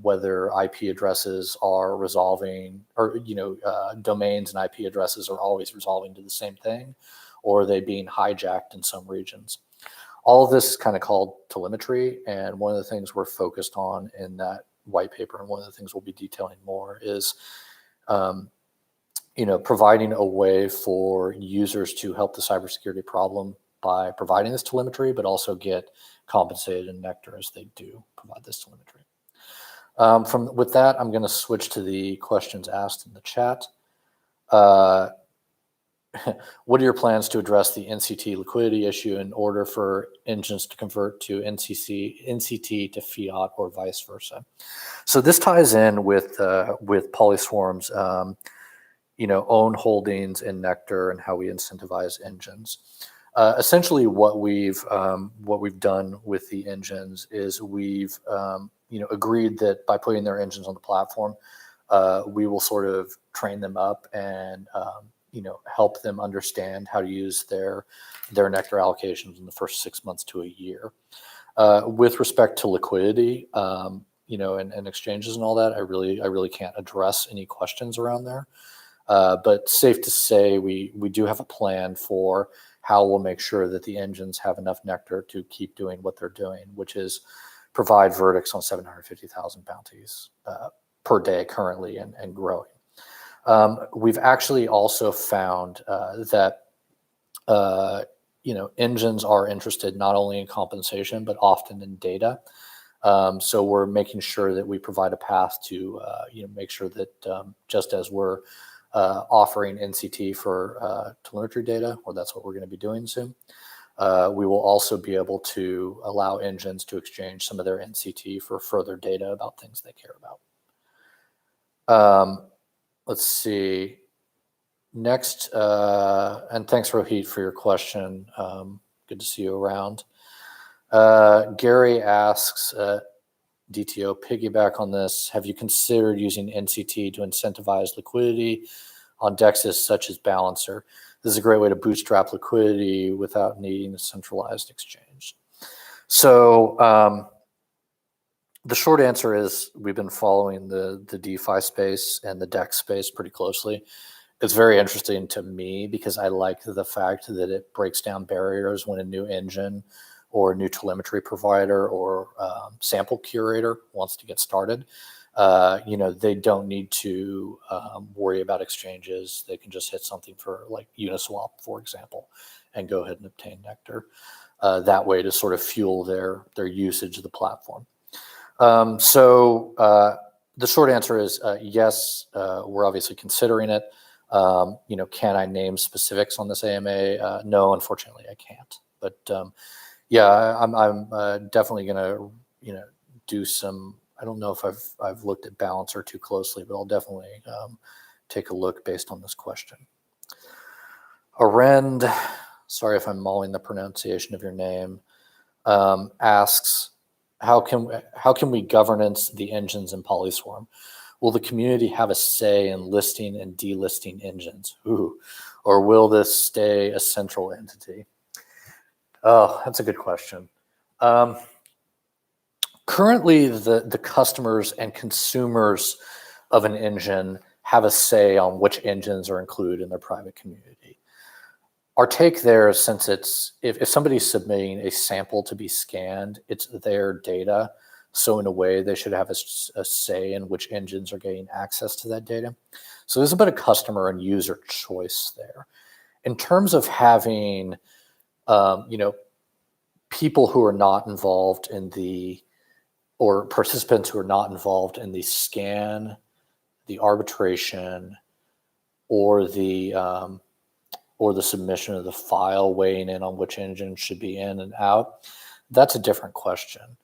whether IP addresses are resolving, or domains and IP addresses are always resolving to the same thing, or are they being hijacked in some regions. All of this is kind of called telemetry, and one of the things we're focused on in that white paper, and one of the things we'll be detailing more, is providing a way for users to help the cybersecurity problem by providing this telemetry, but also get compensated in Nectar as they do provide this telemetry. With that, I'm going to switch to the questions asked in the chat. What are your plans to address the NCT liquidity issue in order for engines to convert to NCT to fiat, or vice versa? So this ties in with PolySwarm's own holdings in Nectar and how we incentivize engines. Essentially, what we've done with the engines is we've agreed that by putting their engines on the platform, we will sort of train them up and help them understand how to use their Nectar allocations in the first 6 months to a year. With respect to liquidity, and exchanges and all that, I really can't address any questions around there. But safe to say, we do have a plan for how we'll make sure that the engines have enough Nectar to keep doing what they're doing, which is provide verdicts on 750,000 bounties per day currently, and growing. We've actually also found that engines are interested not only in compensation, but often in data. So we're making sure that we provide a path to make sure that just as we're offering NCT for telemetry data, or that's what we're going to be doing soon. We will also be able to allow engines to exchange some of their NCT for further data about things they care about. Let's see. Next, and thanks, Rohit, for your question. Good to see you around. Gary asks, DTO, piggyback on this, have you considered using NCT to incentivize liquidity on DEXs such as Balancer? This is a great way to bootstrap liquidity without needing a centralized exchange. So the short answer is we've been following the DeFi space and the DEX space pretty closely. It's very interesting to me because I like the fact that it breaks down barriers when a new engine or a new telemetry provider or sample curator wants to get started. They don't need to worry about exchanges. They can just hit something for like Uniswap, for example, and go ahead and obtain Nectar that way to sort of fuel their usage of the platform. So the short answer is yes, we're obviously considering it. Can I name specifics on this AMA? No, unfortunately, I can't. But yeah, I'm definitely going to do some. I don't know if I've looked at Balancer too closely, but I'll definitely take a look based on this question. Arend, sorry if I'm mauling the pronunciation of your name, asks, how can we governance the engines in PolySwarm? Will the community have a say in listing and delisting engines? Or will this stay a central entity? Oh, that's a good question. Currently, the customers and consumers of an engine have a say on which engines are included in their private community. Our take there is, since it's if somebody's submitting a sample to be scanned, it's their data. So in a way, they should have a say in which engines are getting access to that data. So there's a bit of customer and user choice there. In terms of having, people who are not involved in or participants who are not involved in the scan, the arbitration, or the submission of the file, weighing in on which engine should be in and out, that's a different question.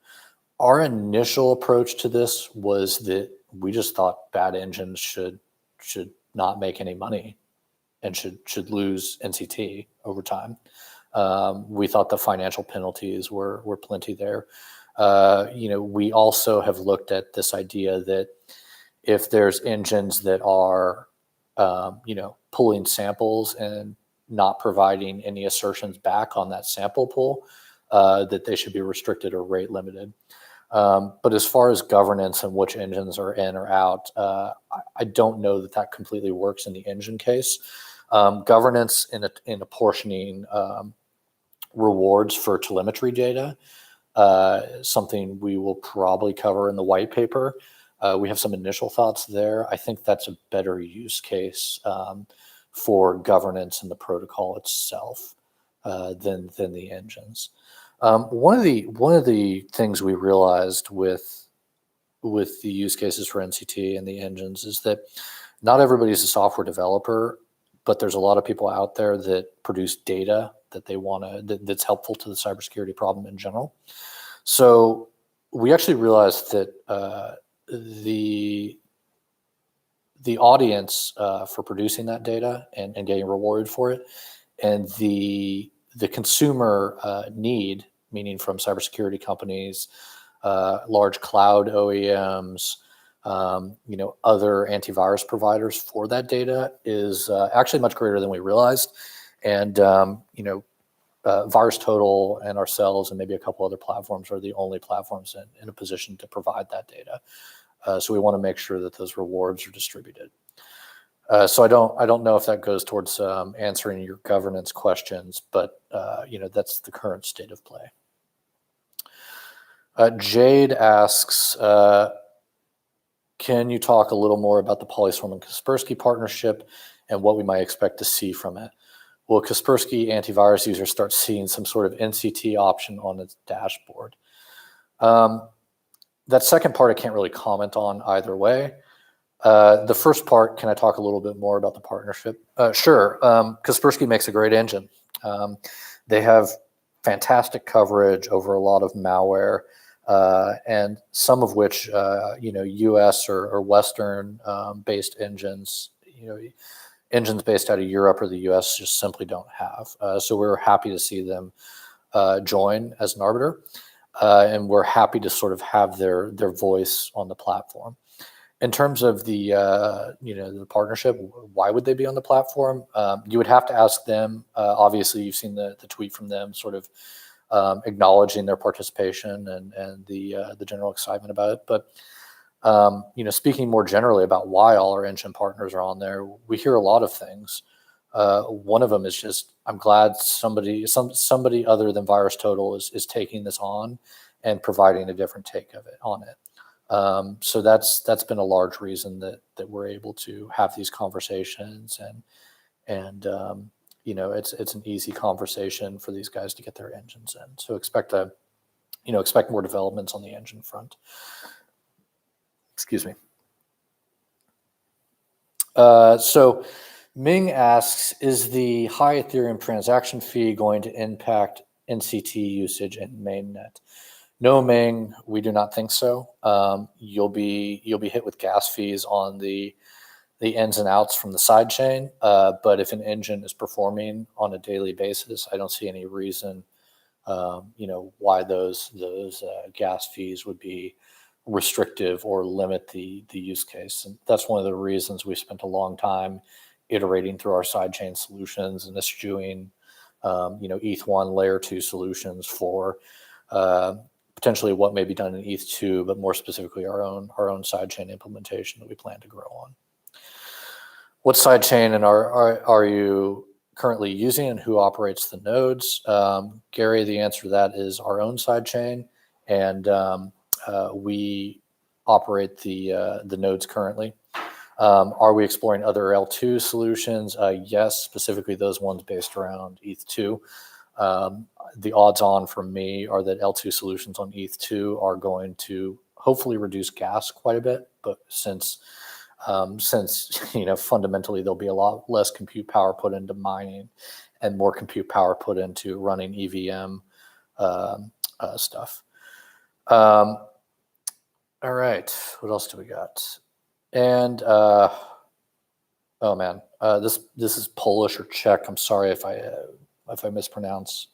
Our initial approach to this was that we just thought bad engines should not make any money and should lose NCT over time. We thought the financial penalties were plenty there. We also have looked at this idea that if there's engines that are, pulling samples and not providing any assertions back on that sample pull, that they should be restricted or rate limited. But as far as governance and which engines are in or out, I don't know that completely works in the engine case. Governance in apportioning rewards for telemetry data, something we will probably cover in the white paper. We have some initial thoughts there. I think that's a better use case for governance in the protocol itself than the engines. One of the things we realized with the use cases for NCT and the engines is that not everybody's a software developer, but there's a lot of people out there that produce data that that's helpful to the cybersecurity problem in general. So we actually realized that the audience for producing that data and getting rewarded for it, and the consumer need, meaning from cybersecurity companies, large cloud OEMs, other antivirus providers for that data is actually much greater than we realized. And, VirusTotal and ourselves and maybe a couple other platforms are the only platforms in a position to provide that data. So we want to make sure that those rewards are distributed. So I don't know if that goes towards answering your governance questions, but that's the current state of play. Jade asks, can you talk a little more about the PolySwarm and Kaspersky partnership and what we might expect to see from it? Will Kaspersky antivirus users start seeing some sort of NCT option on its dashboard? That second part I can't really comment on either way. The first part, can I talk a little bit more about the partnership? Sure. Kaspersky makes a great engine. They have fantastic coverage over a lot of malware, and some of which, U.S. or Western based engines, engines based out of Europe or the U.S. just simply don't have. So we're happy to see them join as an arbiter, and we're happy to sort of have their voice on the platform. In terms of the the partnership, why would they be on the platform? You would have to ask them. Obviously, you've seen the tweet from them, sort of acknowledging their participation and the general excitement about it. But speaking more generally about why all our engine partners are on there, we hear a lot of things. One of them is just, I'm glad somebody other than VirusTotal is taking this on and providing a different take of it on it. So that's been a large reason that we're able to have these conversations, and it's an easy conversation for these guys to get their engines in. So expect more developments on the engine front. Excuse me. So Ming asks, is the high Ethereum transaction fee going to impact NCT usage in mainnet? No, Ming, we do not think so. You'll be hit with gas fees on the ins and outs from the side chain. But if an engine is performing on a daily basis, I don't see any reason, why those gas fees would be restrictive or limit the use case. And that's one of the reasons we spent a long time iterating through our sidechain solutions and eschewing, ETH1 layer 2 solutions for potentially what may be done in ETH2, but more specifically our own sidechain implementation that we plan to grow on. What sidechain and are you currently using, and who operates the nodes? Gary, the answer to that is our own sidechain, and we operate the nodes currently. Are we exploring other L2 solutions? Yes, specifically those ones based around ETH2. The odds on for me are that L2 solutions on ETH2 are going to hopefully reduce gas quite a bit, but since fundamentally there'll be a lot less compute power put into mining and more compute power put into running EVM stuff. All right, what else do we got? And oh man, this is Polish or Czech. I'm sorry if I mispronounce.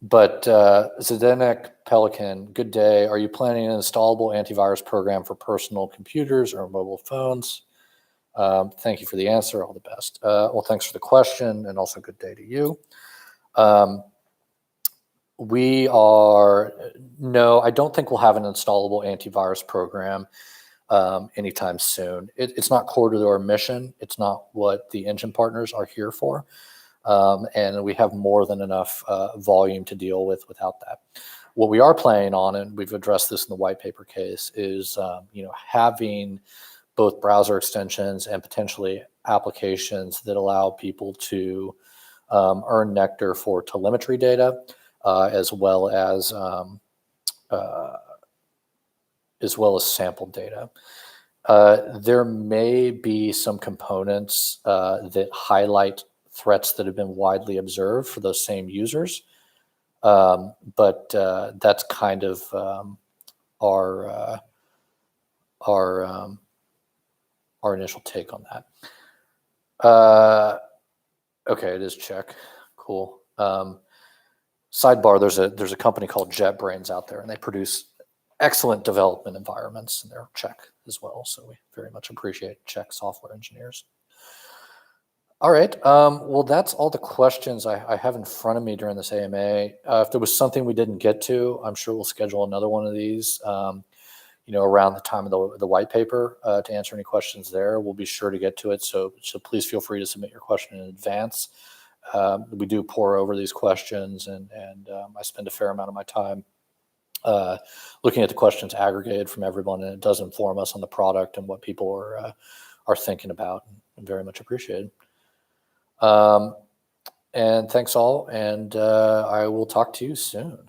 But Zdenek Pelican, good day. Are you planning an installable antivirus program for personal computers or mobile phones? Thank you for the answer. All the best. Well, thanks for the question, and also good day to you. No, I don't think we'll have an installable antivirus program anytime soon. It's not core to our mission. It's not what the engine partners are here for. And we have more than enough volume to deal with without that. What we are planning on, and we've addressed this in the white paper case, is having both browser extensions and potentially applications that allow people to earn Nectar for telemetry data, as well as sample data. There may be some components that highlight threats that have been widely observed for those same users, but that's kind of our initial take on that. Okay, it is Czech. Cool. Sidebar: there's a company called JetBrains out there, and they produce excellent development environments, and they're Czech as well. So we very much appreciate Czech software engineers. All right. Well, that's all the questions I have in front of me during this AMA. If there was something we didn't get to, I'm sure we'll schedule another one of these, around the time of the white paper to answer any questions there. We'll be sure to get to it. So please feel free to submit your question in advance. We do pore over these questions, and I spend a fair amount of my time looking at the questions aggregated from everyone, and it does inform us on the product and what people are thinking about, and very much appreciated. And thanks all, and I will talk to you soon.